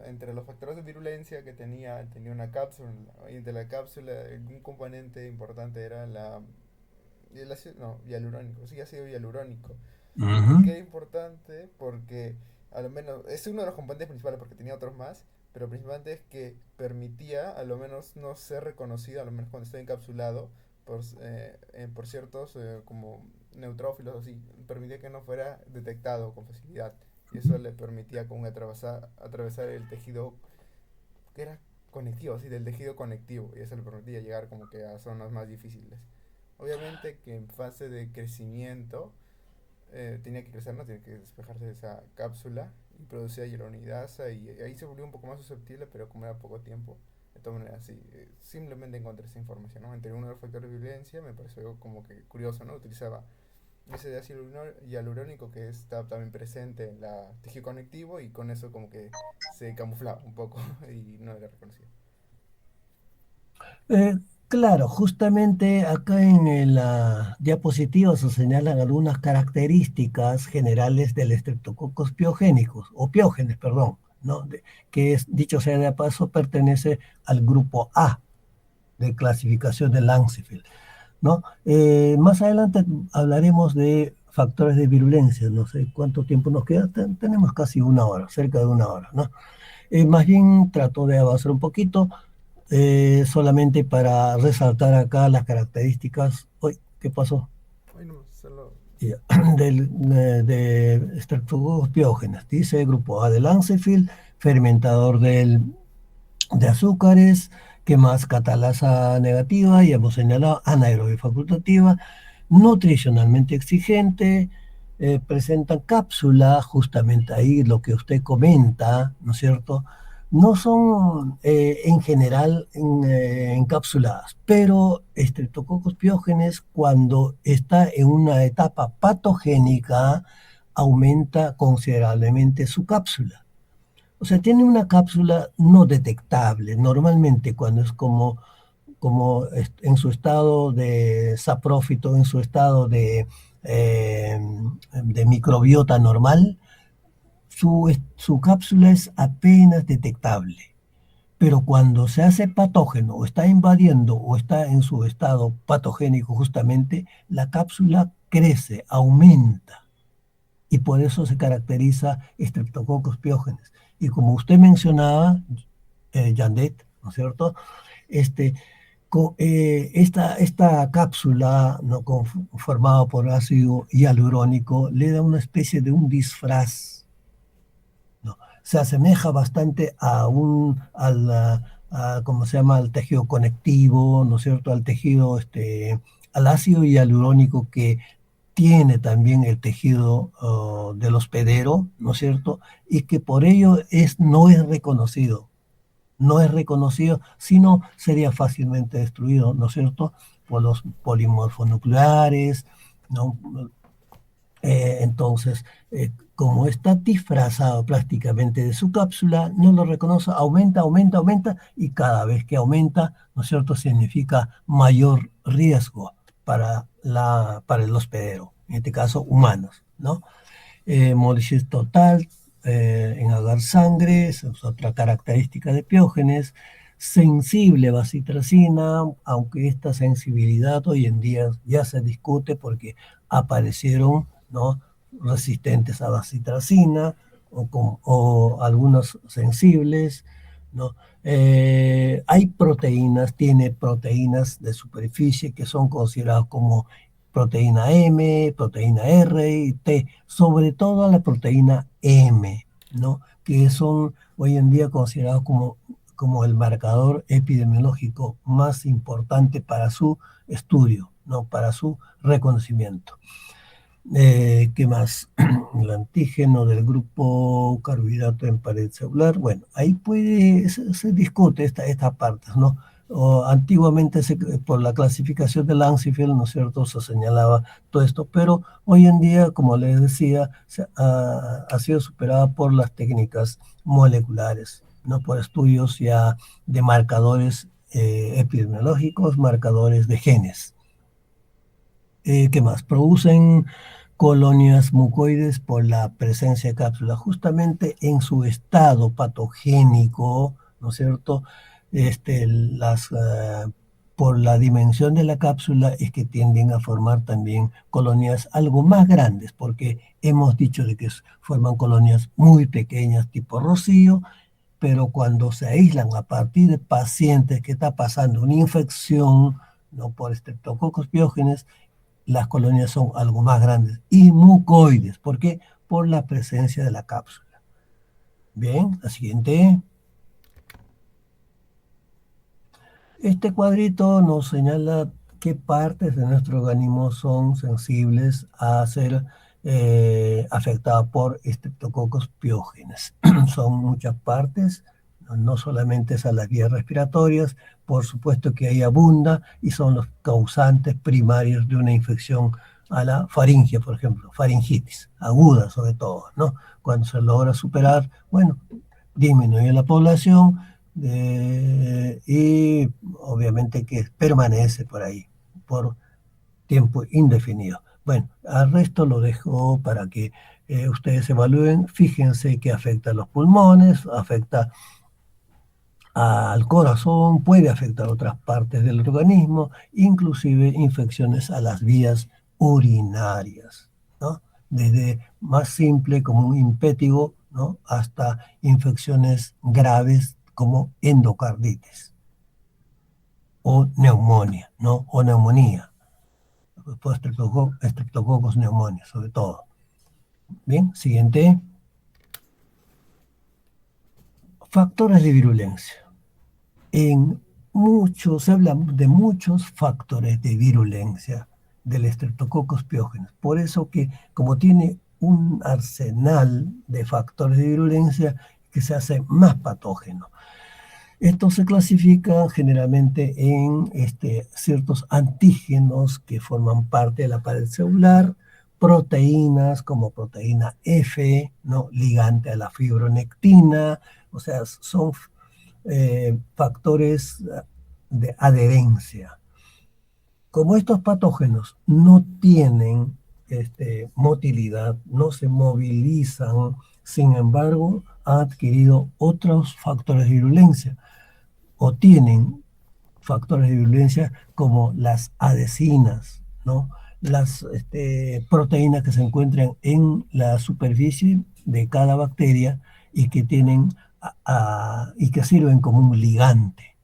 entre los factores de virulencia que tenía una cápsula. Y entre la cápsula, un componente importante era el ácido, no, hialurónico. Sí, ácido hialurónico. ¿Por qué era importante? Porque a lo menos es uno de los componentes principales, porque tenía otros más, pero principalmente es que permitía a lo menos no ser reconocido, a lo menos cuando está encapsulado, por ciertos como neutrófilos, así, permitía que no fuera detectado con facilidad. Y eso le permitía como atravesar el tejido que era conectivo, así, del tejido conectivo, y eso le permitía llegar como que a zonas más difíciles. Obviamente que en fase de crecimiento tenía que crecer, no tiene que despejarse de esa cápsula y producía hyaluronidasa y ahí se volvió un poco más susceptible, pero como era poco tiempo, de todas maneras, sí, simplemente encontré esa información, ¿no? Entre uno de los factores de violencia me pareció como que curioso, ¿no? Utilizaba ese de ácido hialurónico que está también presente en la tejido conectivo y con eso como que se camuflaba un poco y no era reconocido. Eh, claro, justamente acá en la diapositiva se señalan algunas características generales del Streptococcus piogénicos, o piógenes, perdón, ¿no? Que es, dicho sea de paso, pertenece al grupo A de clasificación de Lancefield, ¿no? Más adelante hablaremos de factores de virulencia, no sé cuánto tiempo nos queda, tenemos casi una hora, cerca de una hora, ¿no? Más bien trato de avanzar un poquito, solamente para resaltar acá las características. Uy, ¿qué pasó? Ay, no, solo... Ya, de Streptococcus piógenes. Dice grupo A de Lancefield, fermentador de azúcares, que más catalasa negativa, y hemos señalado anaerobia facultativa, nutricionalmente exigente, presentan cápsula, justamente ahí lo que usted comenta, ¿no es cierto? No son en general encapsuladas, pero Streptococcus piógenes cuando está en una etapa patogénica aumenta considerablemente su cápsula. O sea, tiene una cápsula no detectable. Normalmente cuando es como en su estado de saprófito, en su estado de microbiota normal, su cápsula es apenas detectable. Pero cuando se hace patógeno o está invadiendo o está en su estado patogénico justamente, la cápsula crece, aumenta. Y por eso se caracteriza Streptococcus piógenes. Y como usted mencionaba, Yandet, ¿no es cierto? Este, esta cápsula, ¿no?, formada por ácido hialurónico le da una especie de un disfraz, ¿no? Se asemeja bastante ¿cómo se llama?, al tejido conectivo, ¿no es cierto?, al tejido, al ácido hialurónico que tiene también el tejido del hospedero, ¿no es cierto? Y que por ello no es reconocido. No es reconocido, sino sería fácilmente destruido, ¿no es cierto?, por los polimorfonucleares, ¿no? Entonces, como está disfrazado prácticamente de su cápsula, no lo reconoce, aumenta, aumenta, aumenta, y cada vez que aumenta, ¿no es cierto?, significa mayor riesgo para el hospedero, en este caso humanos, ¿no? Hemólisis total, enjagar sangre, esa es otra característica de piógenes, sensible a bacitracina, aunque esta sensibilidad hoy en día ya se discute porque aparecieron, ¿no?, resistentes a bacitracina o algunos sensibles, ¿no? Hay proteínas, tiene proteínas de superficie que son consideradas como proteína M, proteína R y T, sobre todo la proteína M, ¿no? Que son hoy en día considerados como el marcador epidemiológico más importante para su estudio, ¿no? Para su reconocimiento. ¿Qué más? El antígeno del grupo carbohidrato en pared celular. Bueno, ahí se discute estas partes, ¿no? Antiguamente por la clasificación de Lansifield, ¿no es cierto?, se señalaba todo esto, pero hoy en día, como les decía, ha sido superada por las técnicas moleculares, ¿no? Por estudios ya de marcadores epidemiológicos, marcadores de genes. ¿Qué más? Producen colonias mucoides por la presencia de cápsulas, justamente en su estado patogénico, ¿no es cierto? Por la dimensión de la cápsula es que tienden a formar también colonias algo más grandes, porque hemos dicho de que forman colonias muy pequeñas tipo rocío, pero cuando se aíslan a partir de pacientes que está pasando una infección, no por Streptococcus pyogenes, las colonias son algo más grandes y mucoides. ¿Por qué? Por la presencia de la cápsula. Bien, la siguiente. Este cuadrito nos señala qué partes de nuestro organismo son sensibles a ser afectadas por Streptococcus pyogenes. Son muchas partes, no solamente es a las vías respiratorias, por supuesto que ahí abunda y son los causantes primarios de una infección a la faringe, por ejemplo, faringitis, aguda sobre todo, ¿no? Cuando se logra superar, bueno, disminuye la población y obviamente que permanece por ahí por tiempo indefinido. Bueno, al resto lo dejo para que ustedes evalúen. Fíjense que afecta a los pulmones, afecta al corazón, puede afectar otras partes del organismo, inclusive infecciones a las vías urinarias, ¿no? Desde más simple como un impétigo, ¿no?, hasta infecciones graves como endocarditis o neumonía, ¿no? O neumonía, Streptococcus pneumoniae sobre todo. Bien, siguiente. Factores de virulencia. Se habla de muchos factores de virulencia del Streptococcus pyogenes. Por eso que, como tiene un arsenal de factores de virulencia, que se hace más patógeno. Estos se clasifican generalmente en ciertos antígenos que forman parte de la pared celular, proteínas como proteína F, ¿no?, ligante a la fibronectina, o sea, son factores de adherencia. Como estos patógenos no tienen motilidad, no se movilizan, sin embargo, han adquirido otros factores de virulencia o tienen factores de virulencia como las adhesinas, ¿no?, las proteínas que se encuentran en la superficie de cada bacteria y que tienen y que sirven como un ligante.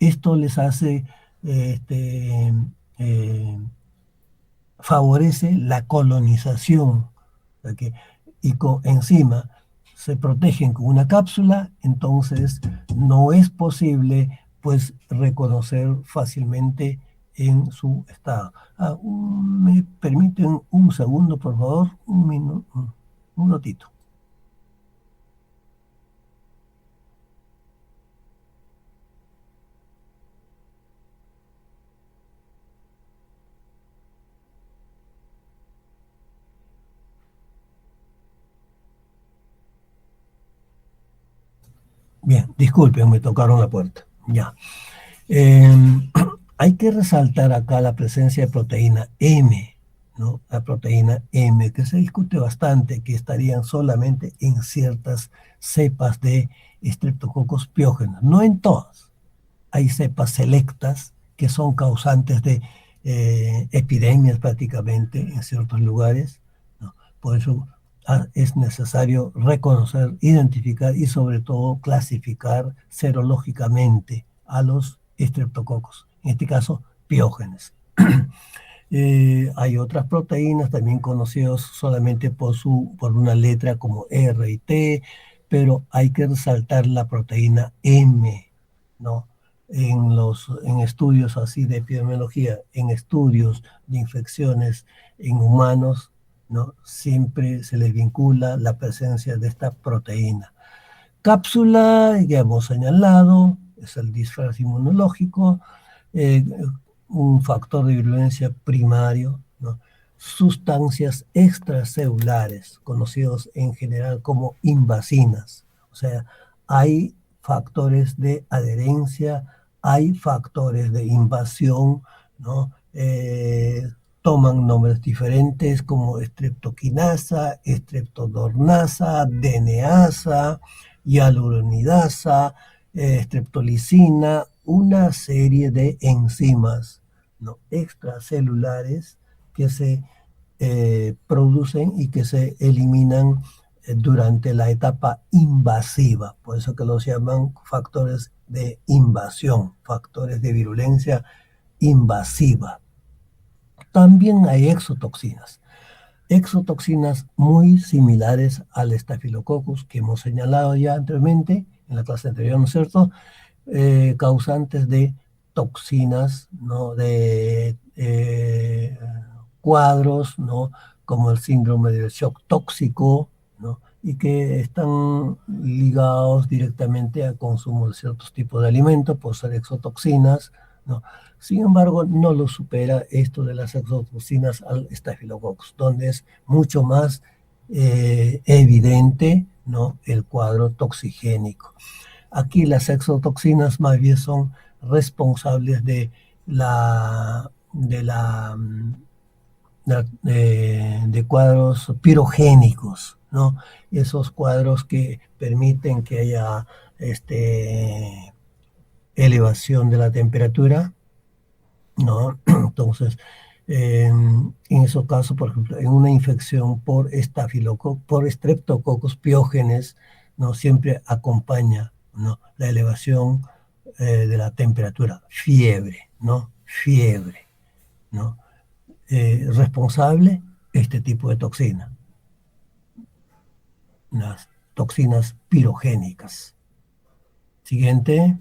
Esto les hace, favorece la colonización, y encima se protegen con una cápsula, entonces no es posible pues reconocer fácilmente en su estado. ¿Me permiten un segundo, por favor? Un minutito. Bien, disculpen, me tocaron la puerta. Ya. Hay que resaltar acá la presencia de proteína M, ¿no? La proteína M, que se discute bastante, que estarían solamente en ciertas cepas de Streptococcus pyogenes, no en todas. Hay cepas selectas que son causantes de epidemias prácticamente en ciertos lugares, ¿no? Por eso es necesario reconocer, identificar y sobre todo clasificar serológicamente a los estreptococos, en este caso piógenes. Hay otras proteínas también conocidas solamente por una letra como R y T, pero hay que resaltar la proteína M, ¿no? En estudios así de epidemiología, en estudios de infecciones en humanos, ¿no? Siempre se le vincula la presencia de esta proteína. Cápsula, ya hemos señalado, es el disfraz inmunológico, eh, un factor de virulencia primario, ¿no? Sustancias extracelulares, conocidos en general como invasinas. O sea, hay factores de adherencia, hay factores de invasión, ¿no? Toman nombres diferentes como estreptoquinasa, estreptodornasa, DNasa, hialuronidasa, streptolicina, una serie de enzimas, ¿no? extracelulares que se producen y que se eliminan durante la etapa invasiva. Por eso que los llaman factores de invasión, factores de virulencia invasiva. También hay exotoxinas muy similares al Staphylococcus que hemos señalado ya anteriormente, en la clase anterior, ¿no es cierto? Causantes de toxinas, ¿no? De cuadros, ¿no? Como el síndrome del shock tóxico, ¿no? Y que están ligados directamente al consumo de ciertos tipos de alimentos por ser exotoxinas, ¿no? Sin embargo, no lo supera esto de las exotoxinas al Staphylococcus, donde es mucho más evidente, ¿no? el cuadro toxigénico. Aquí las exotoxinas más bien son responsables de cuadros pirogénicos, ¿no? Esos cuadros que permiten que haya elevación de la temperatura, ¿no? Entonces, en esos casos, por ejemplo, en una infección por Streptococcus piógenes, ¿no? siempre acompaña, ¿no? la elevación de la temperatura, fiebre, ¿no? Fiebre, ¿no? Responsable este tipo de toxina, las toxinas pirogénicas. Siguiente.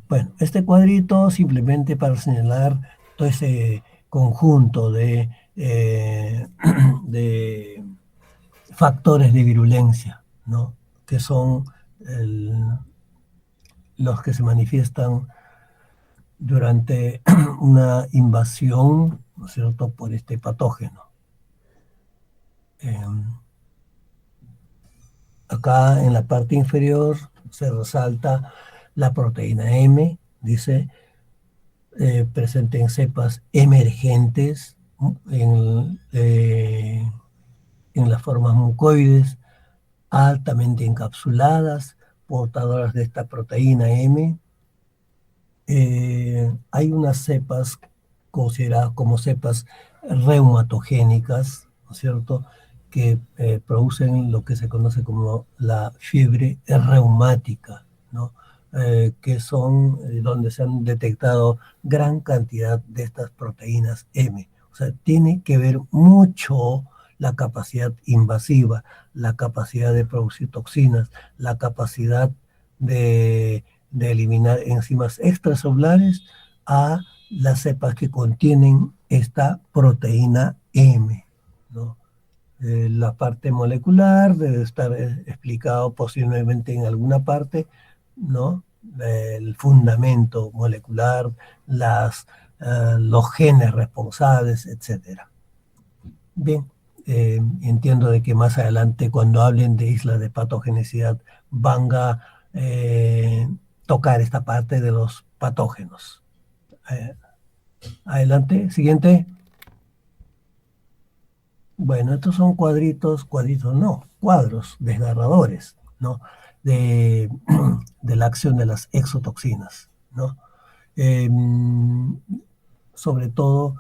Bueno, este cuadrito simplemente para señalar todo ese conjunto de factores de virulencia, ¿no? que son los que se manifiestan durante una invasión, ¿no es cierto?, por este patógeno. Acá en la parte inferior se resalta la proteína M, dice, presente en cepas emergentes, en las formas mucoides, altamente encapsuladas, portadoras de esta proteína M. Hay unas cepas consideradas como cepas reumatogénicas, ¿no es cierto?, que producen lo que se conoce como la fiebre reumática, ¿no? Que son donde se han detectado gran cantidad de estas proteínas M. O sea, tiene que ver mucho la capacidad invasiva, la capacidad de producir toxinas, la capacidad de eliminar enzimas extracelulares a las cepas que contienen esta proteína M, ¿no? La parte molecular debe estar explicado posiblemente en alguna parte, ¿no? El fundamento molecular, los genes responsables, etc. Bien, entiendo de que más adelante cuando hablen de islas de patogenicidad van a tocar esta parte de los patógenos. Adelante, siguiente. Bueno, estos son cuadros desgarradores, ¿no? De la acción de las exotoxinas, ¿no? Sobre todo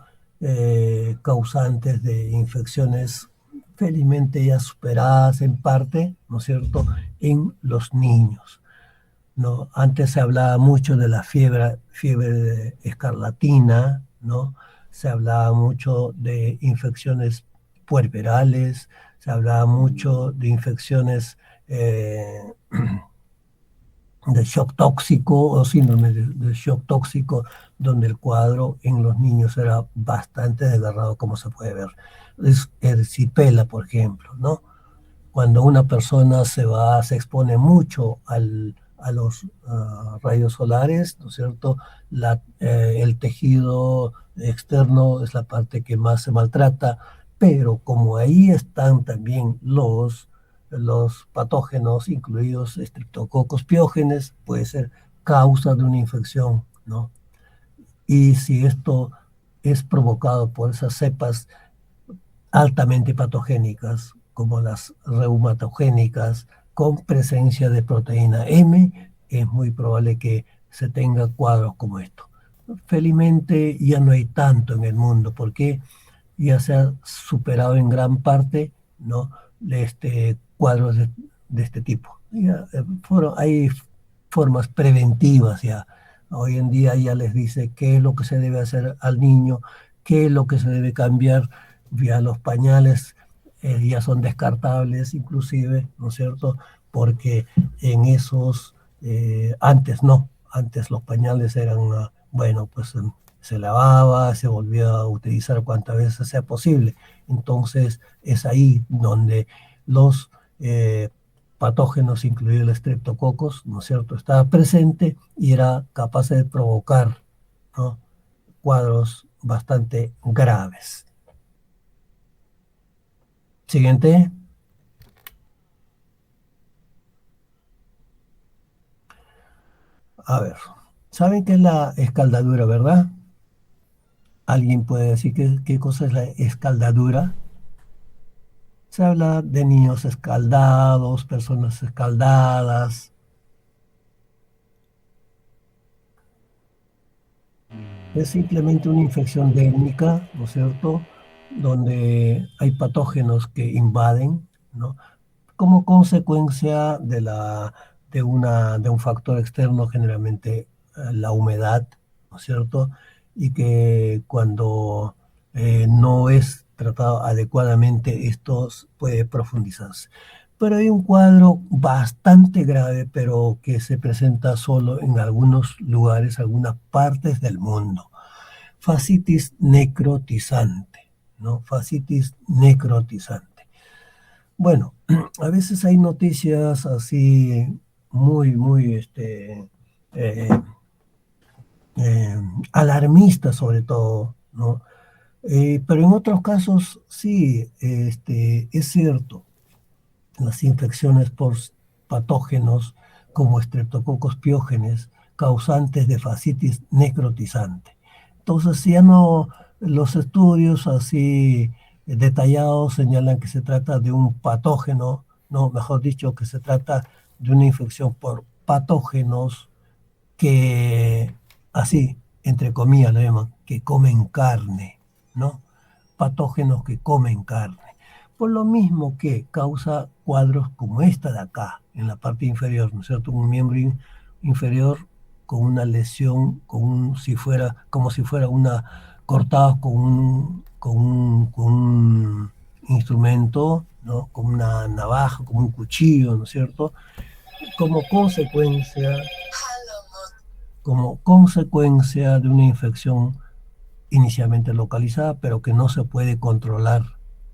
causantes de infecciones felizmente ya superadas en parte, ¿no es cierto?, en los niños, ¿no? Antes se hablaba mucho de la fiebre escarlatina, ¿no? Se hablaba mucho de infecciones puerperales, se hablaba mucho de infecciones de shock tóxico o síndrome de shock tóxico, donde el cuadro en los niños era bastante desgarrado, como se puede ver. Es erisipela, por ejemplo, ¿no? Cuando una persona se expone mucho a los rayos solares, ¿no es cierto? El tejido externo es la parte que más se maltrata, pero como ahí están también los patógenos, incluidos estreptococos piógenes, puede ser causa de una infección, ¿no? Y si esto es provocado por esas cepas altamente patogénicas, como las reumatogénicas, con presencia de proteína M, es muy probable que se tenga cuadros como esto. Felizmente ya no hay tanto en el mundo, porque ya se ha superado en gran parte, ¿no?, cuadros de este tipo. Ya, hay formas preventivas ya. Hoy en día ya les dice qué es lo que se debe hacer al niño, qué es lo que se debe cambiar. Ya los pañales ya son descartables inclusive, ¿no es cierto? Porque en esos, antes no, antes los pañales eran, bueno, pues se lavaba, se volvía a utilizar cuantas veces sea posible. Entonces es ahí donde los patógenos, incluido el estreptococos, ¿no es cierto?, estaba presente y era capaz de provocar, ¿no?, cuadros bastante graves. Siguiente. A ver, ¿saben qué es la escaldadura, verdad? ¿Alguien puede decir qué cosa es la escaldadura? Se habla de niños escaldados, personas escaldadas. Es simplemente una infección dérmica, ¿no es cierto?, donde hay patógenos que invaden, ¿no?, como consecuencia de un factor externo, generalmente la humedad, ¿no es cierto?, y que cuando no es tratado adecuadamente, esto puede profundizarse. Pero hay un cuadro bastante grave, pero que se presenta solo en algunos lugares, algunas partes del mundo. Fascitis necrotizante, ¿no? Fascitis necrotizante. Bueno, a veces hay noticias así muy eh, alarmistas sobre todo, ¿no? Pero en otros casos sí, es cierto, las infecciones por patógenos como estreptococos piógenes, causantes de fascitis necrotizante. Entonces ya no, los estudios así detallados señalan que se trata de un patógeno, no, mejor dicho, que se trata de una infección por patógenos que, así, entre comillas lo llaman, que comen carne, ¿no? Patógenos que comen carne. Por lo mismo que causa cuadros como esta de acá, en la parte inferior, ¿no es cierto? Un miembro inferior con una lesión, como si fuera cortado con un instrumento, ¿no?, con una navaja, como un cuchillo, ¿no es cierto? Como consecuencia de una infección inicialmente localizada, pero que no se puede controlar.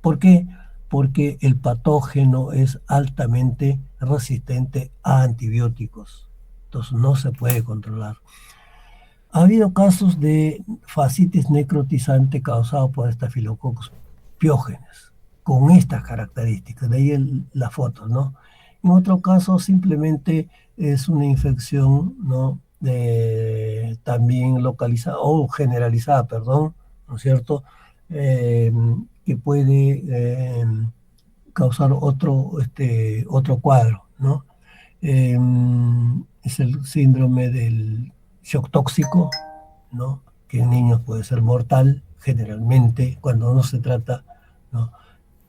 ¿Por qué? Porque el patógeno es altamente resistente a antibióticos. Entonces no se puede controlar. Ha habido casos de fascitis necrotizante causado por Staphylococcus piógenes, con estas características, de ahí la foto, ¿no? En otro caso simplemente es una infección, ¿no?, también localizada o generalizada, perdón, ¿no es cierto?, que puede causar otro cuadro, ¿no? Es el síndrome del shock tóxico, ¿no?, que en niños puede ser mortal, generalmente cuando no se trata, ¿no?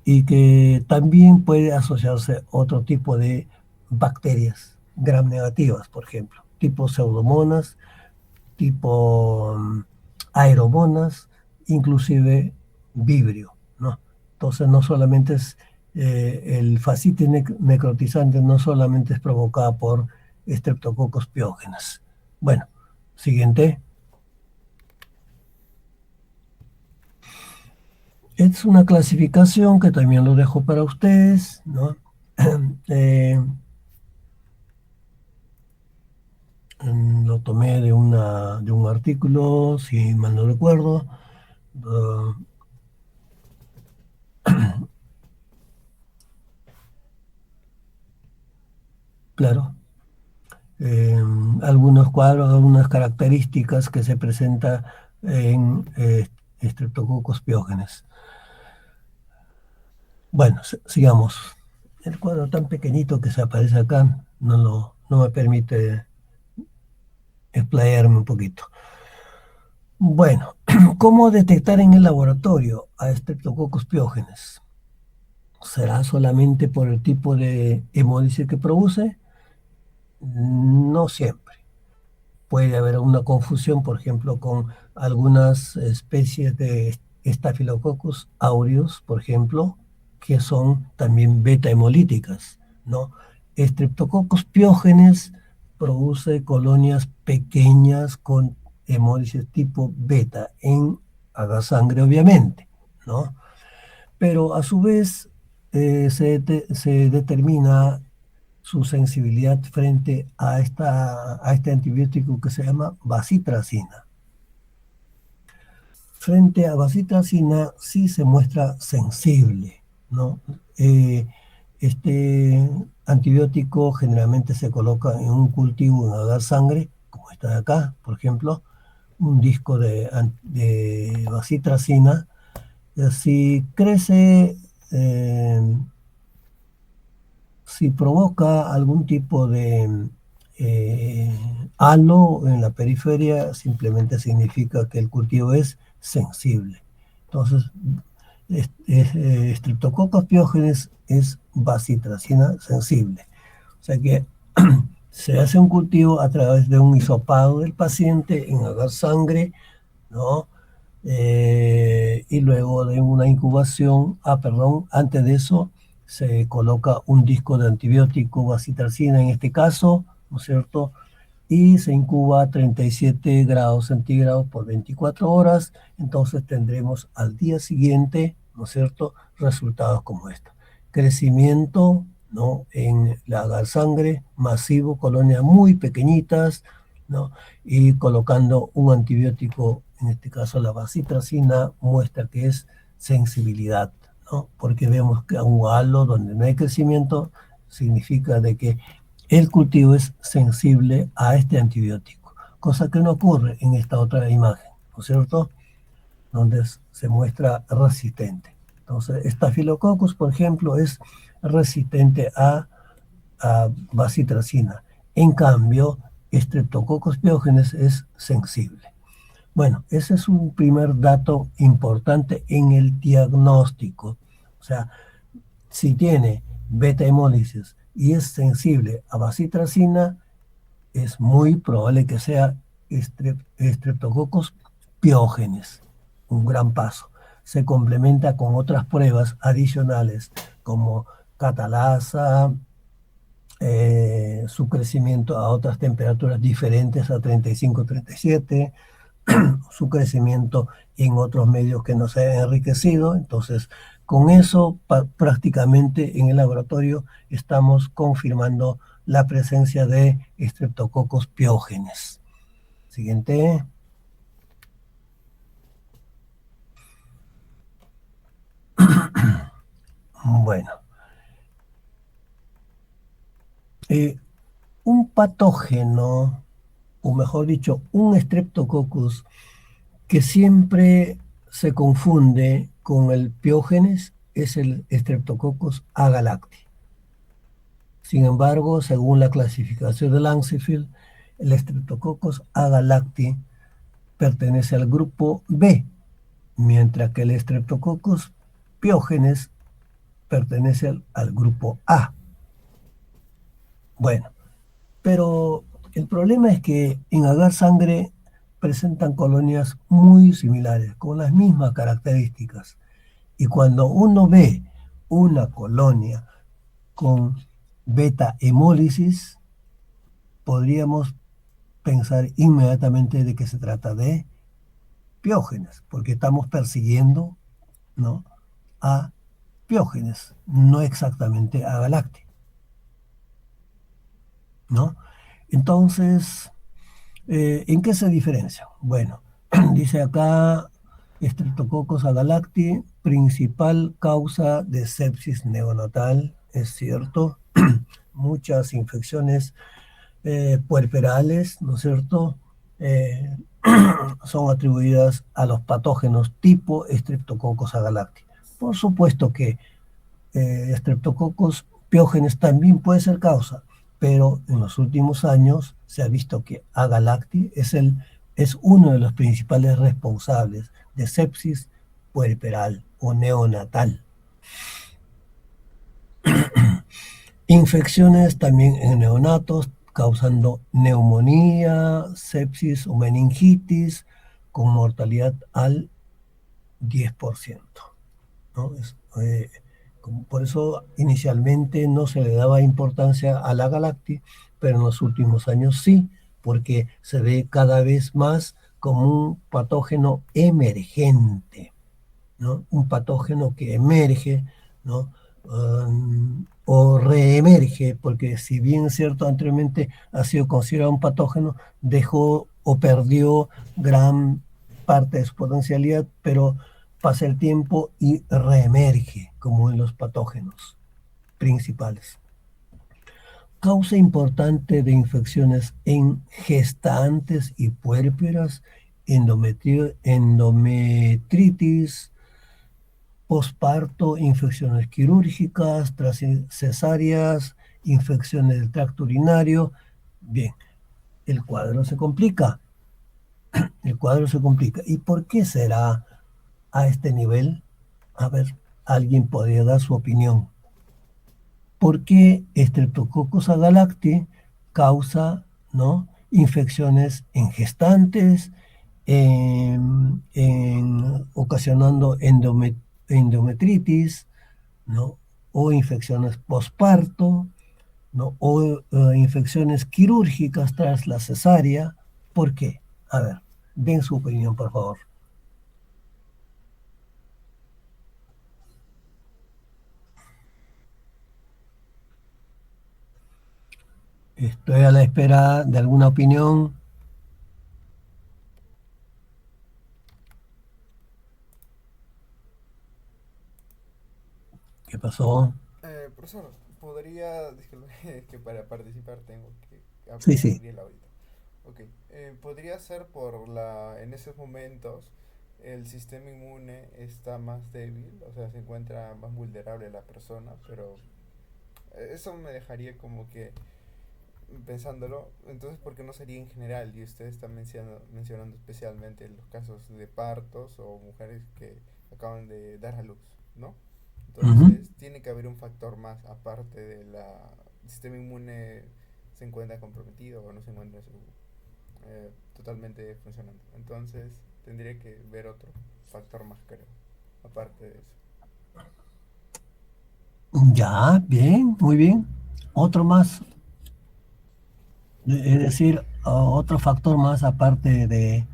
Y que también puede asociarse a otro tipo de bacterias gram negativas, por ejemplo, tipo pseudomonas, tipo aeromonas, inclusive vibrio, ¿no? Entonces no solamente es el fascitis necrotizante, no solamente es provocada por Streptococcus pyogenes. Bueno, siguiente. Es una clasificación que también lo dejo para ustedes, ¿no? Lo tomé de un artículo, si mal no recuerdo. Claro. Algunos cuadros, algunas características que se presentan en Streptococcus pyogenes. Bueno, sigamos. El cuadro tan pequeñito que se aparece acá no me permite explayarme un poquito. Bueno, ¿cómo detectar en el laboratorio a Streptococcus pyogenes? ¿Será solamente por el tipo de hemólisis que produce? No siempre. Puede haber una confusión, por ejemplo, con algunas especies de Staphylococcus aureus, por ejemplo, que son también beta hemolíticas, ¿no? Streptococcus pyogenes produce colonias pequeñas con hemólisis tipo beta en sangre, obviamente, ¿no? Pero a su vez se determina su sensibilidad frente a este antibiótico que se llama bacitracina. Frente a bacitracina sí se muestra sensible, ¿no? Este antibiótico generalmente se coloca en un cultivo en agar sangre, como está de acá, por ejemplo, un disco de bacitracina. Si crece, si provoca algún tipo de halo en la periferia, simplemente significa que el cultivo es sensible. Entonces, Streptococcus pyogenes es bacitracina sensible. O sea que se hace un cultivo a través de un hisopado del paciente en agar sangre, ¿no? Y luego de una incubación, antes de eso se coloca un disco de antibiótico, bacitracina en este caso, ¿no es cierto? Y se incuba a 37 grados centígrados por 24 horas, entonces tendremos al día siguiente, ¿no es cierto?, resultados como estos. Crecimiento, ¿no?, en la sangre masivo, colonias muy pequeñitas, ¿no?, y colocando un antibiótico, en este caso la bacitracina, muestra que es sensibilidad, ¿no?, porque vemos que a un halo donde no hay crecimiento significa de que el cultivo es sensible a este antibiótico, cosa que no ocurre en esta otra imagen, ¿no es cierto?, donde se muestra resistente. Entonces, Staphylococcus, por ejemplo, es resistente a bacitracina. En cambio, Streptococcus pyogenes es sensible. Bueno, ese es un primer dato importante en el diagnóstico. O sea, si tiene beta hemólisis y es sensible a bacitracina, es muy probable que sea Streptococcus pyogenes. Un gran paso. Se complementa con otras pruebas adicionales como catalasa, su crecimiento a otras temperaturas diferentes a 35-37, su crecimiento en otros medios que no se han enriquecido. Entonces, con eso prácticamente en el laboratorio estamos confirmando la presencia de Streptococcus pyogenes. Siguiente. Bueno. Un patógeno, o mejor dicho, un Streptococcus que siempre se confunde con el piógenes es el Streptococcus agalacti. Sin embargo, según la clasificación de Lancefield, el Streptococcus agalacti pertenece al grupo B mientras que el Streptococcus pyogenes pertenece al grupo A. Bueno, pero el problema es que en agar sangre presentan colonias muy similares, con las mismas características. Y cuando uno ve una colonia con beta hemólisis, podríamos pensar inmediatamente de que se trata de piógenes, porque estamos persiguiendo, ¿no?, a piógenes, no exactamente a Galacti, ¿no? Entonces, ¿en qué se diferencia? Bueno, dice acá, Streptococcus agalacti, principal causa de sepsis neonatal, es cierto. Muchas infecciones puerperales, ¿no es cierto?, Eh, son atribuidas a los patógenos tipo Streptococcus agalacti. Por supuesto que Streptococcus pyogenes también puede ser causa, pero en los últimos años se ha visto que agalacti es uno de los principales responsables de sepsis puerperal o neonatal. Infecciones también en neonatos, causando neumonía, sepsis o meningitis, con mortalidad al 10%, ¿no? Por eso inicialmente no se le daba importancia a la galacti, pero en los últimos años sí, porque se ve cada vez más como un patógeno emergente, ¿no? Un patógeno que emerge, ¿no? O reemerge, porque si bien es cierto, anteriormente ha sido considerado un patógeno, dejó o perdió gran parte de su potencialidad, pero pasa el tiempo y reemerge como en los patógenos principales. Causa importante de infecciones en gestantes y puérperas, endometritis, posparto, infecciones quirúrgicas, tras cesáreas, infecciones del tracto urinario. Bien, el cuadro se complica. El cuadro se complica. ¿Y por qué será a este nivel? A ver, alguien podría dar su opinión. ¿Por qué Streptococcus agalacti causa, ¿no?, infecciones en gestantes, ocasionando endometritis, ¿no?, o infecciones posparto, ¿no?, o infecciones quirúrgicas tras la cesárea? ¿Por qué? A ver, den su opinión, por favor. Estoy a la espera de alguna opinión. ¿Qué pasó? Profesor, podría, disculpe, es que para participar tengo que Sí. abrir el audio. Ok, podría ser en esos momentos el sistema inmune está más débil, o sea, se encuentra más vulnerable la persona, pero eso me dejaría como que pensándolo, entonces, ¿por qué no sería en general? Y usted está mencionando especialmente los casos de partos o mujeres que acaban de dar a luz, ¿no? Entonces, tiene que haber un factor más aparte de el sistema inmune se encuentra comprometido o no se encuentra totalmente funcionando. Entonces, tendría que ver otro factor más, creo, aparte de eso. Ya, bien, muy bien. Otro más, es decir, otro factor más aparte de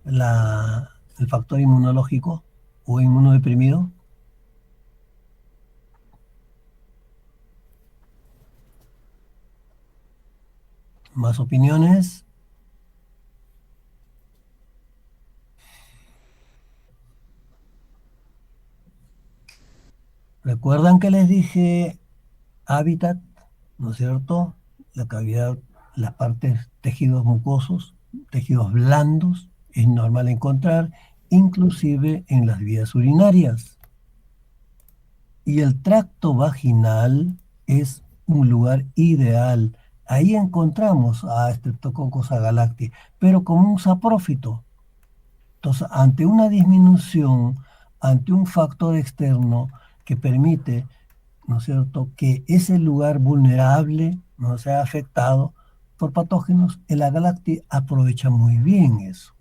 el factor inmunológico o inmunodeprimido. ¿Más opiniones? ¿Recuerdan que les dije hábitat, no es cierto? La cavidad, las partes, tejidos mucosos, tejidos blandos, es normal encontrar, inclusive en las vías urinarias. Y el tracto vaginal es un lugar ideal. Ahí encontramos a Streptococcus agalacti, pero como un saprófito, Entonces, ante una disminución, ante un factor externo que permite, ¿no es cierto?, que ese lugar vulnerable no sea afectado por patógenos, el Agalacti aprovecha muy bien eso,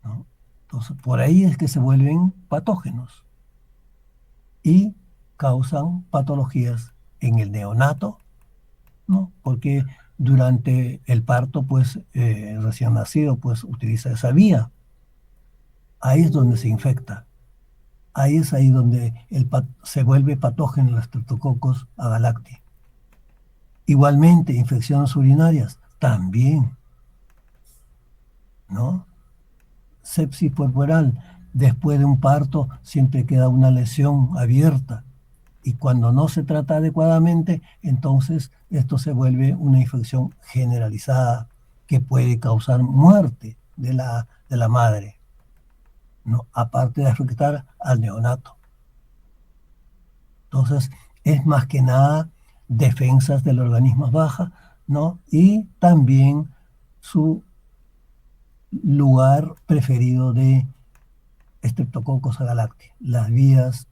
¿no? Entonces, por ahí es que se vuelven patógenos y causan patologías en el neonato, ¿no? Porque durante el parto, pues, recién nacido, pues, utiliza esa vía. Ahí es donde se infecta. Ahí es ahí donde se vuelve patógeno el Streptococcus agalacti. Igualmente, infecciones urinarias, también, ¿no? Sepsis puerperal, después de un parto siempre queda una lesión abierta y cuando no se trata adecuadamente, entonces esto se vuelve una infección generalizada que puede causar muerte de la madre, ¿no? Aparte de afectar al neonato. Entonces, es más que nada defensas del organismo bajas, ¿no? Y también su lugar preferido de Streptococcus agalacti, las vías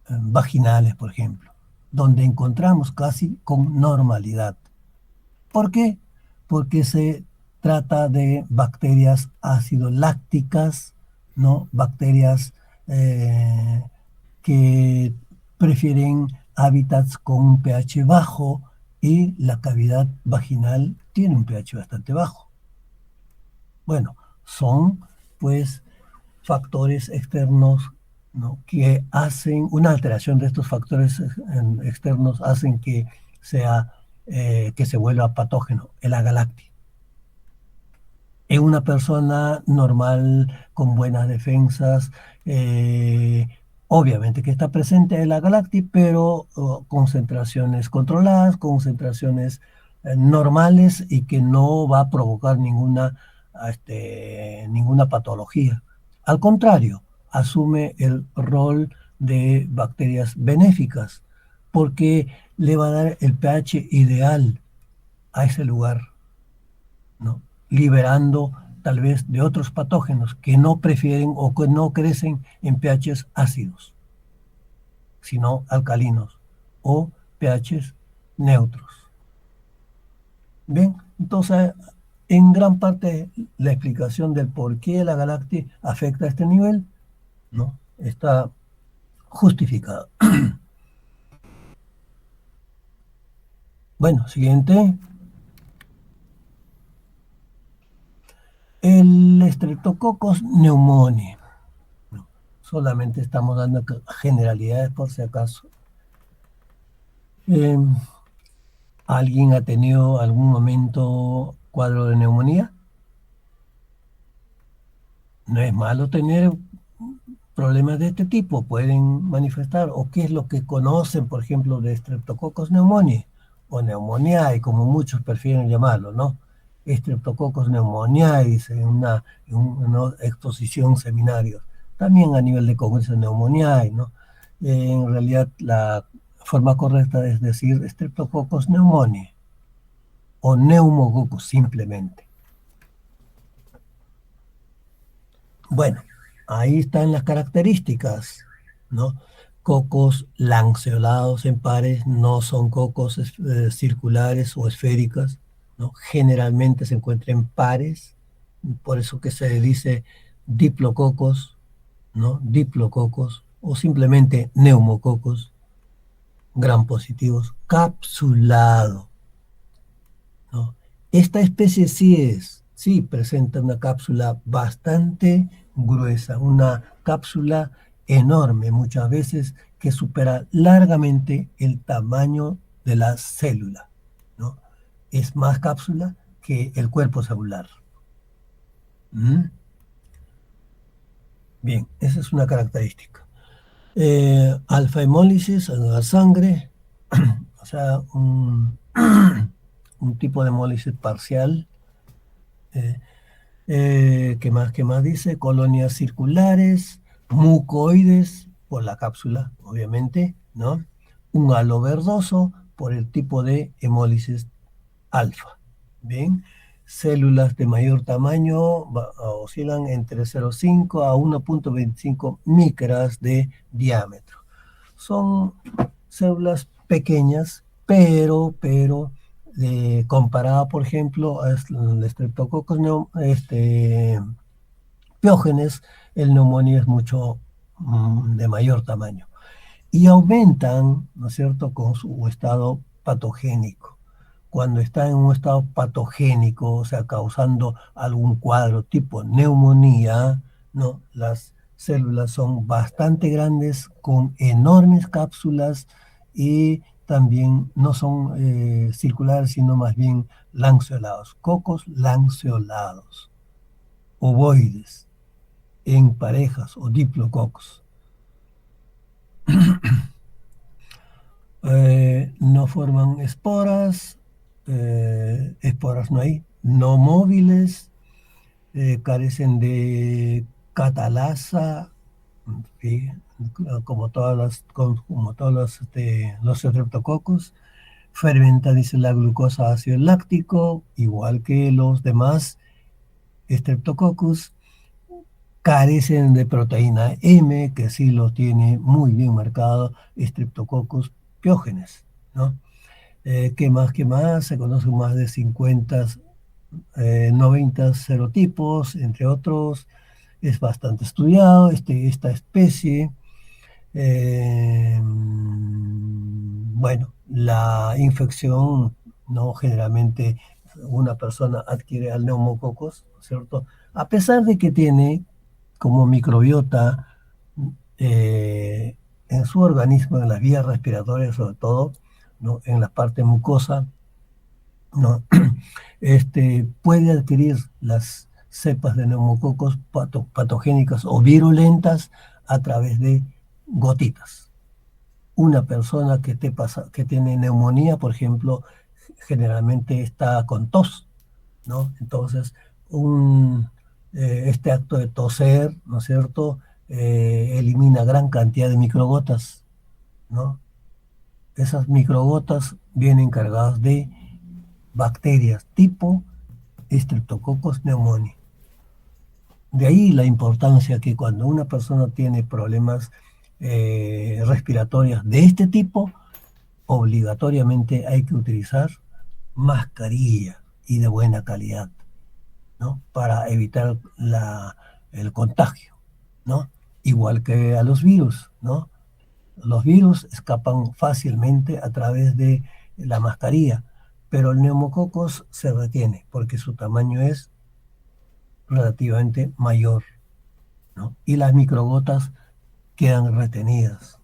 vaginales, por ejemplo, donde encontramos casi con normalidad. ¿Por qué? Porque se trata de bacterias ácido lácticas, ¿no? Bacterias que prefieren hábitats con un pH bajo y la cavidad vaginal tiene un pH bastante bajo. Bueno, son pues factores externos, ¿no?, que hacen una alteración de estos factores externos, hacen que se vuelva patógeno el Agalacti. En una persona normal, con buenas defensas, obviamente que está presente el Agalacti, pero concentraciones controladas, concentraciones normales y que no va a provocar ninguna patología. Al contrario, asume el rol de bacterias benéficas porque le va a dar el pH ideal a ese lugar, ¿no?, liberando tal vez de otros patógenos que no prefieren o que no crecen en pHs ácidos, sino alcalinos o pHs neutros. Bien, entonces, en gran parte la explicación del por qué la Agalacti afecta a este nivel, ¿no?, está justificada. Bueno, siguiente. El Streptococcus pneumoniae. No, solamente estamos dando generalidades por si acaso. ¿Alguien ha tenido algún momento cuadro de neumonía? No es malo tener problemas de este tipo, pueden manifestar. ¿O qué es lo que conocen, por ejemplo, de Streptococcus pneumoniae? O pneumoniae, como muchos prefieren llamarlo, ¿no? Streptococcus pneumoniae, dice en una exposición, seminarios. También a nivel de congreso pneumoniae, ¿no? En realidad, la forma correcta es decir Streptococcus pneumoniae o neumococcus simplemente. Bueno, ahí están las características, ¿no? Cocos lanceolados en pares, no son cocos circulares o esféricas, ¿no? Generalmente se encuentran en pares, por eso que se dice diplococos, ¿no? Diplococos o simplemente neumococos, gram positivos, capsulado, ¿no? Esta especie sí presenta una cápsula bastante gruesa, una cápsula enorme, muchas veces que supera largamente el tamaño de la célula, ¿no? Es más cápsula que el cuerpo celular. Bien, esa es una característica. Alfa hemólisis en la sangre, o sea, un tipo de hemólisis parcial. ¿Qué más dice? Colonias circulares, mucoides, por la cápsula, obviamente, ¿no? Un halo verdoso por el tipo de hemólisis alfa. Bien, células de mayor tamaño oscilan entre 0,5 a 1,25 micras de diámetro. Son células pequeñas, pero comparada, por ejemplo, al Streptococcus piógenes, el neumonía es mucho de mayor tamaño. Y aumentan, ¿no es cierto?, con su estado patogénico. Cuando está en un estado patogénico, o sea, causando algún cuadro tipo neumonía, ¿no? Las células son bastante grandes, con enormes cápsulas y también no son circulares, sino más bien lanceolados, cocos lanceolados, ovoides, en parejas o diplococos. No forman esporas, esporas no hay, no móviles, carecen de catalasa, ¿sí? Como todos los estreptococos, fermenta, dice, la glucosa ácido láctico, igual que los demás Streptococcus, carecen de proteína M, que sí lo tiene muy bien marcado Streptococcus piógenes, ¿no? ¿Qué más? Se conocen más de 50, 90 serotipos, entre otros. Es bastante estudiado esta especie. Bueno, la infección, ¿no? Generalmente una persona adquiere al neumococos, ¿cierto? A pesar de que tiene como microbiota en su organismo, en las vías respiratorias sobre todo, ¿no? En la parte mucosa, ¿no? Puede adquirir las cepas de neumococos patogénicas o virulentas a través de gotitas. Una persona que tiene neumonía, por ejemplo, generalmente está con tos, ¿no? Entonces, este acto de toser, ¿no es cierto?, elimina gran cantidad de microgotas, ¿no? Esas microgotas vienen cargadas de bacterias tipo Streptococcus pneumoniae. De ahí la importancia que cuando una persona tiene problemas respiratorios de este tipo, obligatoriamente hay que utilizar mascarilla y de buena calidad, ¿no? Para evitar el contagio, ¿no? Igual que a los virus, ¿no? Los virus escapan fácilmente a través de la mascarilla, pero el neumococos se retiene porque su tamaño es relativamente mayor, ¿no? Y las microgotas quedan retenidas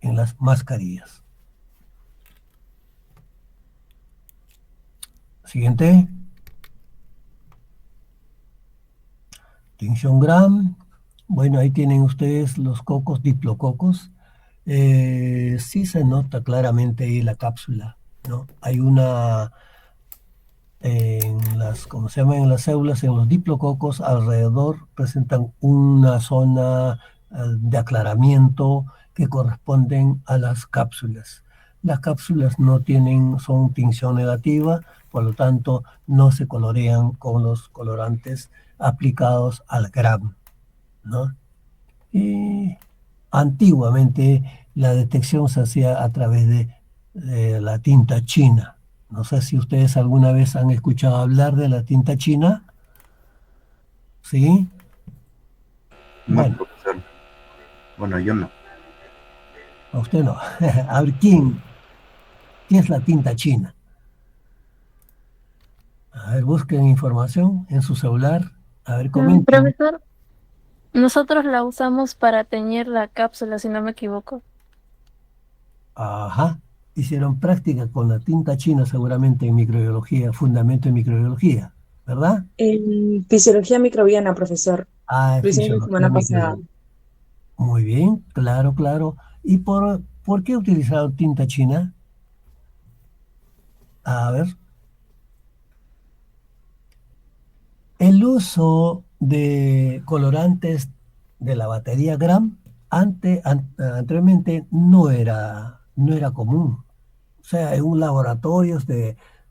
en las mascarillas. Siguiente. Tinction Gram. Bueno, ahí tienen ustedes los cocos diplococos. Sí se nota claramente ahí la cápsula, ¿no? Hay una en las, como se llaman, en las células, en los diplococos alrededor presentan una zona de aclaramiento que corresponden a las cápsulas. Las cápsulas no son tinción negativa, por lo tanto no se colorean con los colorantes aplicados al gram, ¿no? Y antiguamente la detección se hacía a través de la tinta china. No sé si ustedes alguna vez han escuchado hablar de la tinta china. ¿Sí? No, Bueno, profesor. Bueno, yo no. a usted no. A ver, ¿quién es la tinta china? A ver, busquen información en su celular. A ver, comenten. Profesor, nosotros la usamos para teñir la cápsula, si no me equivoco. Ajá. Hicieron práctica con la tinta china seguramente en microbiología, fundamento en microbiología, ¿verdad? En fisiología microbiana, profesor. Ah, en Lo hicimos la fisiología semana pasada. microbiología. Muy bien, claro. ¿Y por qué utilizaron tinta china? A ver. El uso de colorantes de la batería Gram anteriormente no era común. O sea, en un laboratorio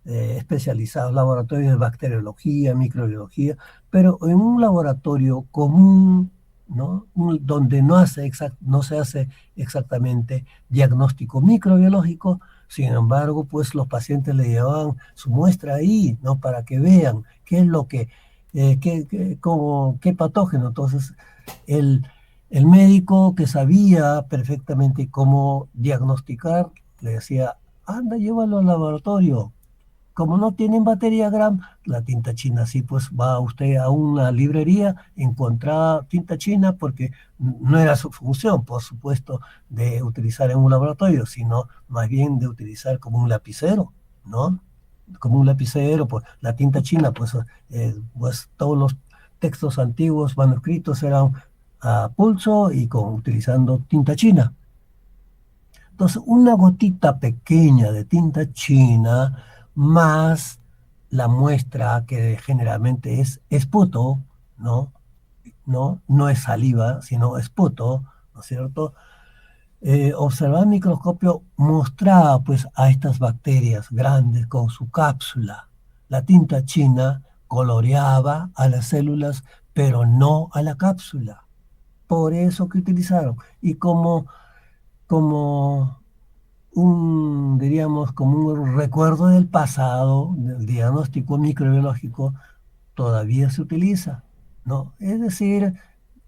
especializados, laboratorios de bacteriología, microbiología, pero en un laboratorio común, ¿no? Donde no se hace exactamente diagnóstico microbiológico. Sin embargo, pues los pacientes le llevaban su muestra ahí, ¿no? Para que vean qué es lo que, qué patógeno. Entonces, el médico que sabía perfectamente cómo diagnosticar, le decía, anda, llévalo al laboratorio. Como no tienen batería Gram, la tinta china sí, pues va usted a una librería, encontrar tinta china, porque no era su función, por supuesto, de utilizar en un laboratorio, sino más bien de utilizar como un lapicero, ¿no? Como un lapicero, pues la tinta china, pues todos los textos antiguos manuscritos eran a pulso y utilizando tinta china. Entonces, una gotita pequeña de tinta china más la muestra que generalmente es esputo, ¿no? No es saliva, sino esputo, ¿no es cierto? Observar el microscopio mostraba pues a estas bacterias grandes con su cápsula. La tinta china coloreaba a las células, pero no a la cápsula. Por eso que utilizaron. Y como diríamos, como un recuerdo del pasado, del diagnóstico microbiológico, todavía se utiliza, ¿no? Es decir,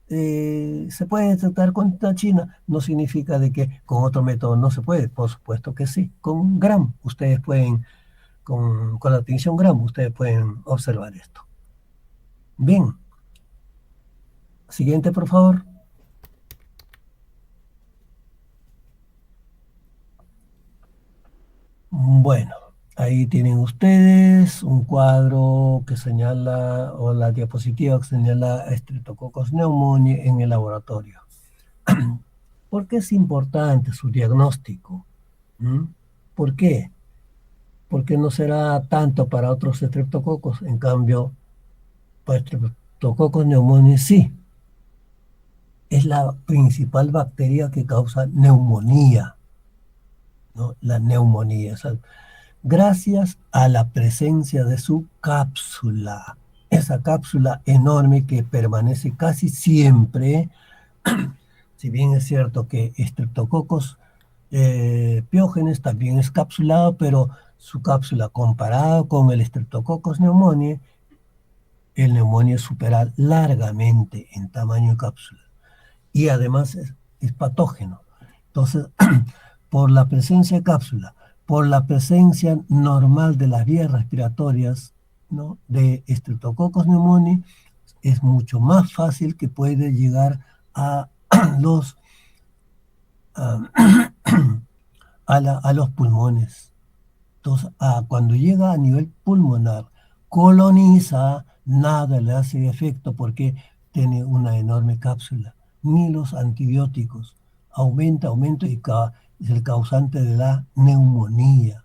se puede tratar con tinta china, no significa de que con otro método no se puede, por supuesto que sí, con Gram, ustedes pueden, con la tinción Gram, ustedes pueden observar esto. Bien, siguiente por favor. Bueno, ahí tienen ustedes un cuadro que señala, o la diapositiva que señala Streptococcus pneumoniae en el laboratorio. ¿Por qué es importante su diagnóstico? ¿Por qué? Porque no será tanto para otros estreptococos, en cambio, para Streptococcus pneumoniae sí. Es la principal bacteria que causa neumonía, ¿no? La neumonía. O sea, gracias a la presencia de su cápsula. Esa cápsula enorme que permanece casi siempre, si bien es cierto que Streptococcus piógenes también es capsulado, pero su cápsula comparada con el Streptococcus pneumoniae, el neumonía supera largamente en tamaño de cápsula. Y además es patógeno. Entonces, por la presencia de cápsula, por la presencia normal de las vías respiratorias, ¿no? De Streptococcus pneumoniae, es mucho más fácil que puede llegar a los, a los pulmones. Entonces, cuando llega a nivel pulmonar, coloniza, nada le hace efecto porque tiene una enorme cápsula. Ni los antibióticos. Aumenta y es el causante de la neumonía.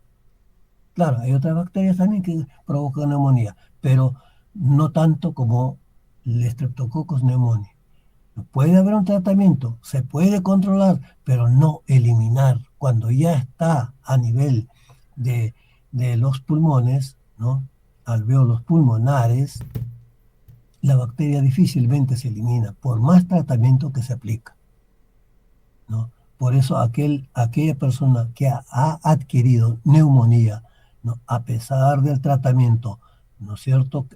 Claro, hay otras bacterias también que provocan neumonía, pero no tanto como el Streptococcus pneumoniae. Puede haber un tratamiento, se puede controlar, pero no eliminar. Cuando ya está a nivel de los pulmones, ¿no? Alvéolos pulmonares, la bacteria difícilmente se elimina, por más tratamiento que se aplica, ¿no? Por eso aquella persona que ha adquirido neumonía, ¿no? A pesar del tratamiento, ¿no es cierto?,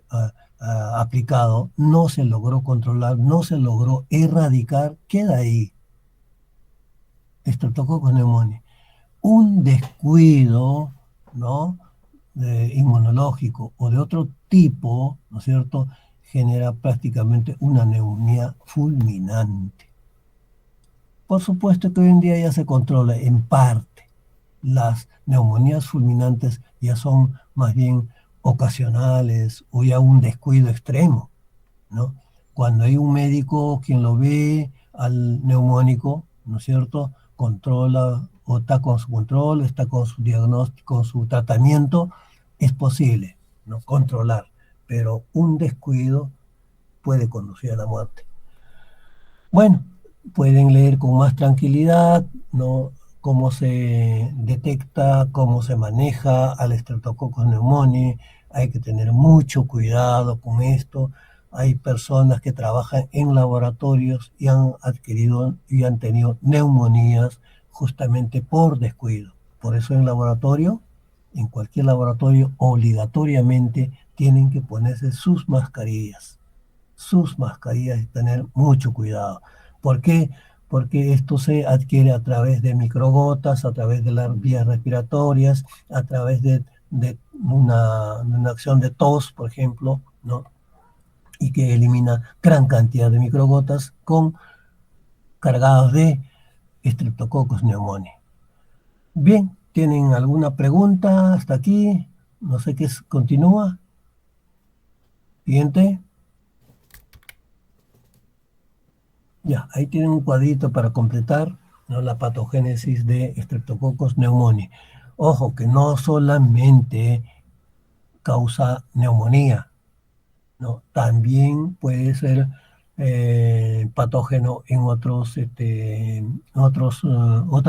aplicado, no se logró controlar, no se logró erradicar, queda ahí. Streptococcus pneumoniae. Un descuido, ¿no?, inmunológico o de otro tipo, ¿no es cierto?, genera prácticamente una neumonía fulminante. Por supuesto que hoy en día ya se controla en parte. Las neumonías fulminantes ya son más bien ocasionales o ya un descuido extremo, ¿no? Cuando hay un médico quien lo ve al neumónico, ¿no es cierto?, controla o está con su control, está con su diagnóstico, con su tratamiento, es posible, ¿no?, controlar, pero un descuido puede conducir a la muerte. Bueno, pueden leer con más tranquilidad, ¿no?, cómo se detecta, cómo se maneja al Streptococcus pneumoniae. Hay que tener mucho cuidado con esto. Hay personas que trabajan en laboratorios y han adquirido y han tenido neumonías justamente por descuido. Por eso en cualquier laboratorio, obligatoriamente tienen que ponerse sus mascarillas y tener mucho cuidado. ¿Por qué? Porque esto se adquiere a través de microgotas, a través de las vías respiratorias, a través de una acción de tos, por ejemplo, ¿no? Y que elimina gran cantidad de microgotas cargados de Streptococcus pneumoniae. Bien, ¿tienen alguna pregunta hasta aquí? No sé qué es, continúa. Siguiente. Ya, ahí tienen un cuadrito para completar, ¿no?, la patogénesis de Streptococcus pneumoniae. Ojo, que no solamente causa neumonía, ¿no? También puede ser patógeno en otras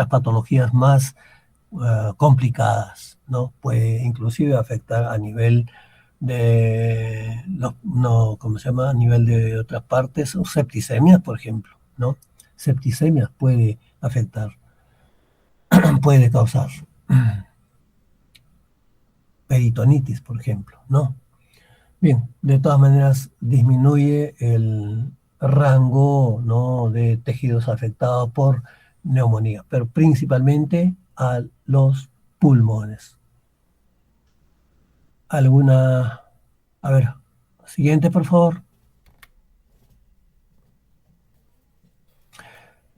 patologías más complicadas, ¿no? Puede inclusive afectar a nivel ¿cómo se llama? A nivel de otras partes, o septicemias, por ejemplo, ¿no? Septicemias puede afectar, puede causar peritonitis, por ejemplo, ¿no? Bien, de todas maneras disminuye el rango, ¿no?, de tejidos afectados por neumonía, pero principalmente a los pulmones. ¿Alguna? A ver, siguiente, por favor.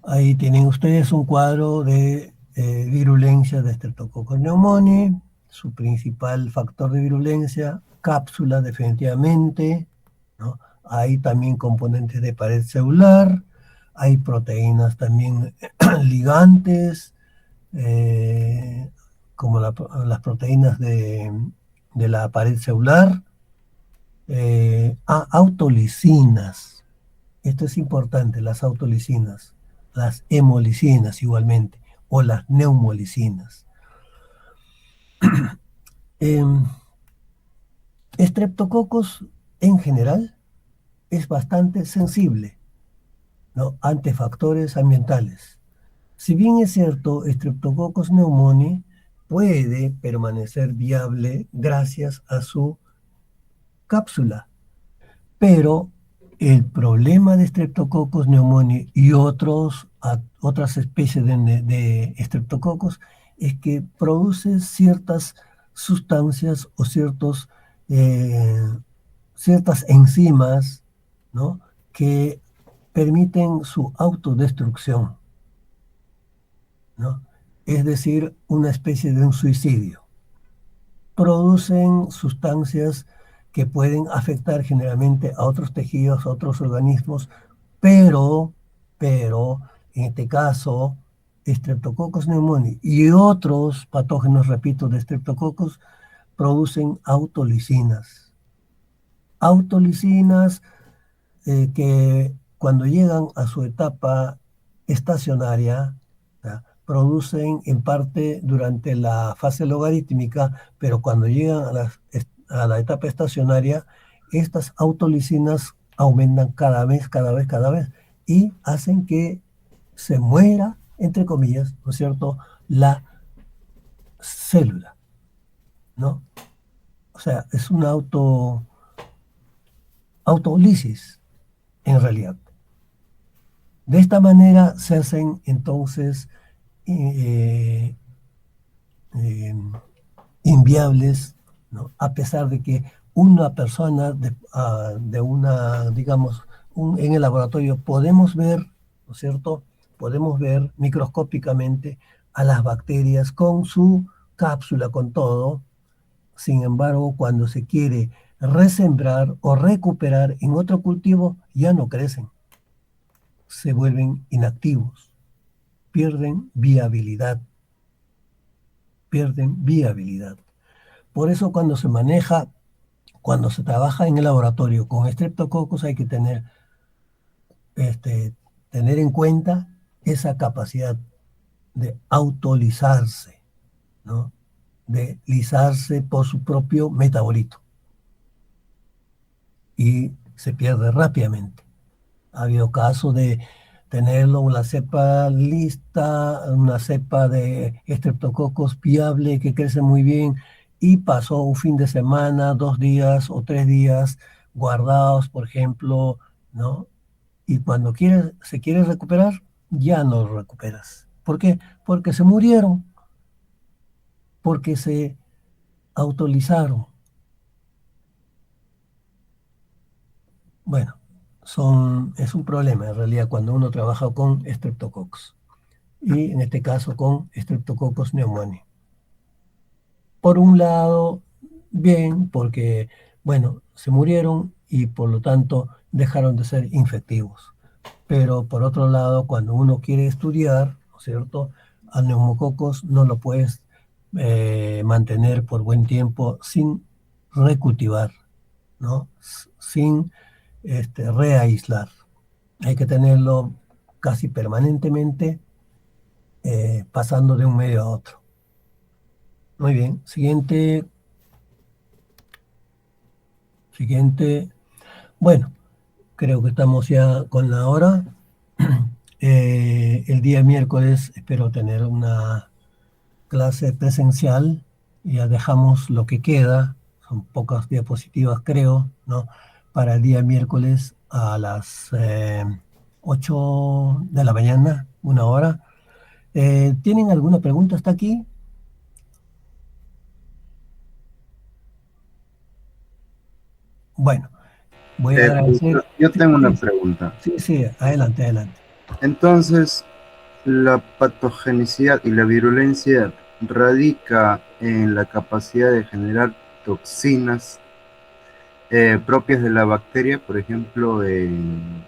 Ahí tienen ustedes un cuadro de virulencia de Streptococcus pneumoniae. Su principal factor de virulencia, cápsula, definitivamente, ¿no? Hay también componentes de pared celular, hay proteínas también ligantes, como las proteínas de la pared celular, autolisinas. Esto es importante, las autolisinas, las hemolisinas igualmente, o las neumolisinas. Streptococcus en general es bastante sensible, ¿no?, ante factores ambientales. Si bien es cierto, Streptococcus pneumoniae puede permanecer viable gracias a su cápsula, pero el problema de Streptococcus pneumoniae y otras especies de Streptococcus es que produce ciertas sustancias o ciertas enzimas, ¿no?, que permiten su autodestrucción, ¿no? Es decir, una especie de un suicidio. Producen sustancias que pueden afectar generalmente a otros tejidos, a otros organismos, pero en este caso, Streptococcus pneumoniae y otros patógenos, repito, de Streptococcus, producen autolisinas. Autolisinas que cuando llegan a su etapa estacionaria, ¿ya?, producen en parte durante la fase logarítmica, pero cuando llegan a la etapa estacionaria, estas autolisinas aumentan cada vez, y hacen que se muera, entre comillas, ¿no es cierto?, la célula, ¿no? O sea, es una autolisis, en realidad. De esta manera se hacen entonces inviables, ¿no?, a pesar de que una persona digamos, en el laboratorio podemos ver, ¿no es cierto?, podemos ver microscópicamente a las bacterias con su cápsula, con todo. Sin embargo, cuando se quiere resembrar o recuperar en otro cultivo, ya no crecen, se vuelven inactivos, pierden viabilidad. Por eso cuando se trabaja en el laboratorio con Streptococcus, hay que tener en cuenta esa capacidad de autolizarse, ¿no? De lisarse por su propio metabolito. Y se pierde rápidamente. Ha habido casos de tenerlo una cepa lista, una cepa de Streptococcus viable que crece muy bien y pasó un fin de semana, 2 días o 3 días guardados, por ejemplo, ¿no? Y cuando se quiere recuperar, ya no lo recuperas. ¿Por qué? Porque se murieron, porque se autorizaron. Bueno, es un problema en realidad cuando uno trabaja con Streptococcus y en este caso con Streptococcus pneumoniae. Por un lado, bien, porque, bueno, se murieron y por lo tanto dejaron de ser infectivos. Pero por otro lado, cuando uno quiere estudiar, ¿no es cierto?, al neumococos no lo puedes mantener por buen tiempo sin recultivar, ¿no? Sin reaislar. Hay que tenerlo casi permanentemente pasando de un medio a otro. Muy bien, siguiente. Bueno, creo que estamos ya con la hora. El día miércoles espero tener una clase presencial. Ya dejamos lo que queda, son pocas diapositivas creo, ¿no? Para el día miércoles a las 8 de la mañana, 1 hora. ¿Tienen alguna pregunta hasta aquí? Bueno, voy a agradecer. Yo tengo una Sí, pregunta. sí, adelante. Entonces, la patogenicidad y la virulencia radica en la capacidad de generar toxinas propias de la bacteria, por ejemplo, en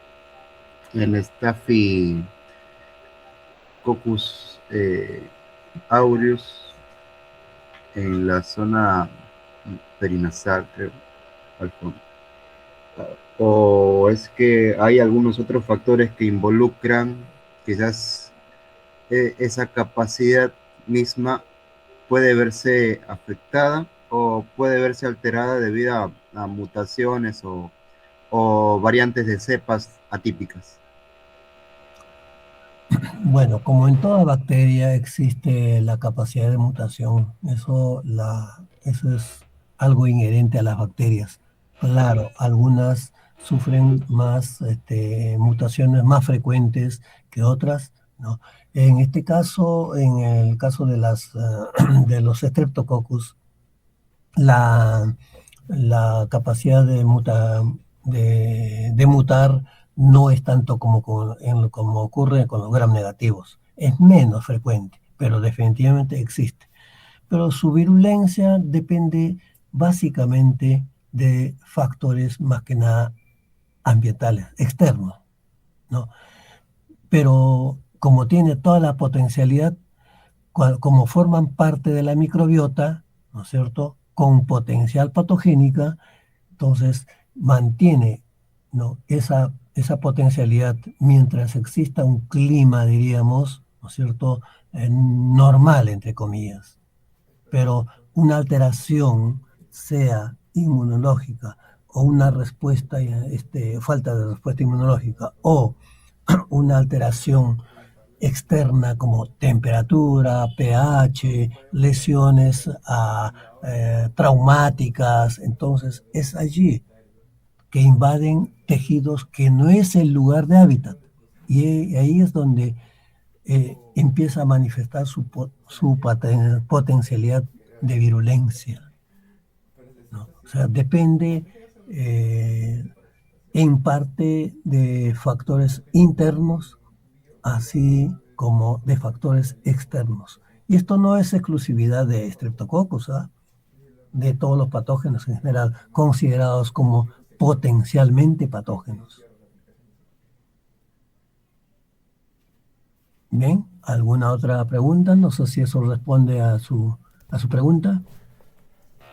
Staphylococcus aureus, en la zona perinasal, creo, al fondo. O es que hay algunos otros factores que involucran quizás esa capacidad misma puede verse afectada o puede verse alterada debido a mutaciones o variantes de cepas atípicas. Bueno, como en toda bacteria existe la capacidad de mutación. Eso es algo inherente a las bacterias. Claro, algunas sufren más mutaciones más frecuentes que otras, ¿no? En este caso, en el caso de de los Streptococcus, la, la capacidad de mutar no es tanto como ocurre con los gram negativos. Es menos frecuente, pero definitivamente existe. Pero su virulencia depende básicamente de factores más que nada ambientales, externos, ¿no? Pero como tiene toda la potencialidad, como forman parte de la microbiota, ¿no es cierto?, con potencial patogénica, entonces mantiene, ¿no?, esa potencialidad mientras exista un clima, diríamos, ¿no es cierto?, normal, entre comillas. Pero una alteración, sea inmunológica o una respuesta, falta de respuesta inmunológica o una alteración externa como temperatura, pH, lesiones traumáticas. Entonces es allí que invaden tejidos que no es el lugar de hábitat. Y ahí es donde empieza a manifestar su potencialidad de virulencia, ¿no? O sea, depende en parte de factores internos, así como de factores externos. Y esto no es exclusividad de Streptococcus, ¿eh?, de todos los patógenos en general, considerados como potencialmente patógenos. Bien, ¿alguna otra pregunta? No sé si eso responde a su pregunta.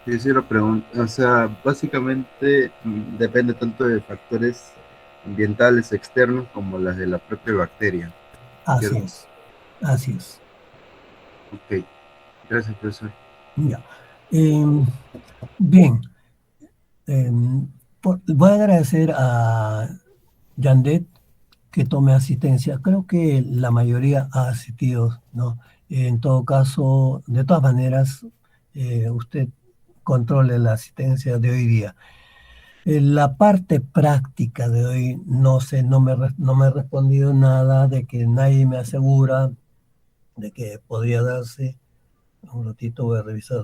Sí, la pregunta, o sea, básicamente depende tanto de factores ambientales externos como las de la propia bacteria. Así ¿Cierto? es, así es. Ok, gracias, profesor. Ya. Bien. Voy a agradecer a Yandet que tome asistencia. Creo que la mayoría ha asistido, ¿no? En todo caso, de todas maneras, usted controle la asistencia de hoy día. La parte práctica de hoy, no sé, no me ha respondido nada, de que nadie me asegura de que podría darse. Un ratito voy a revisar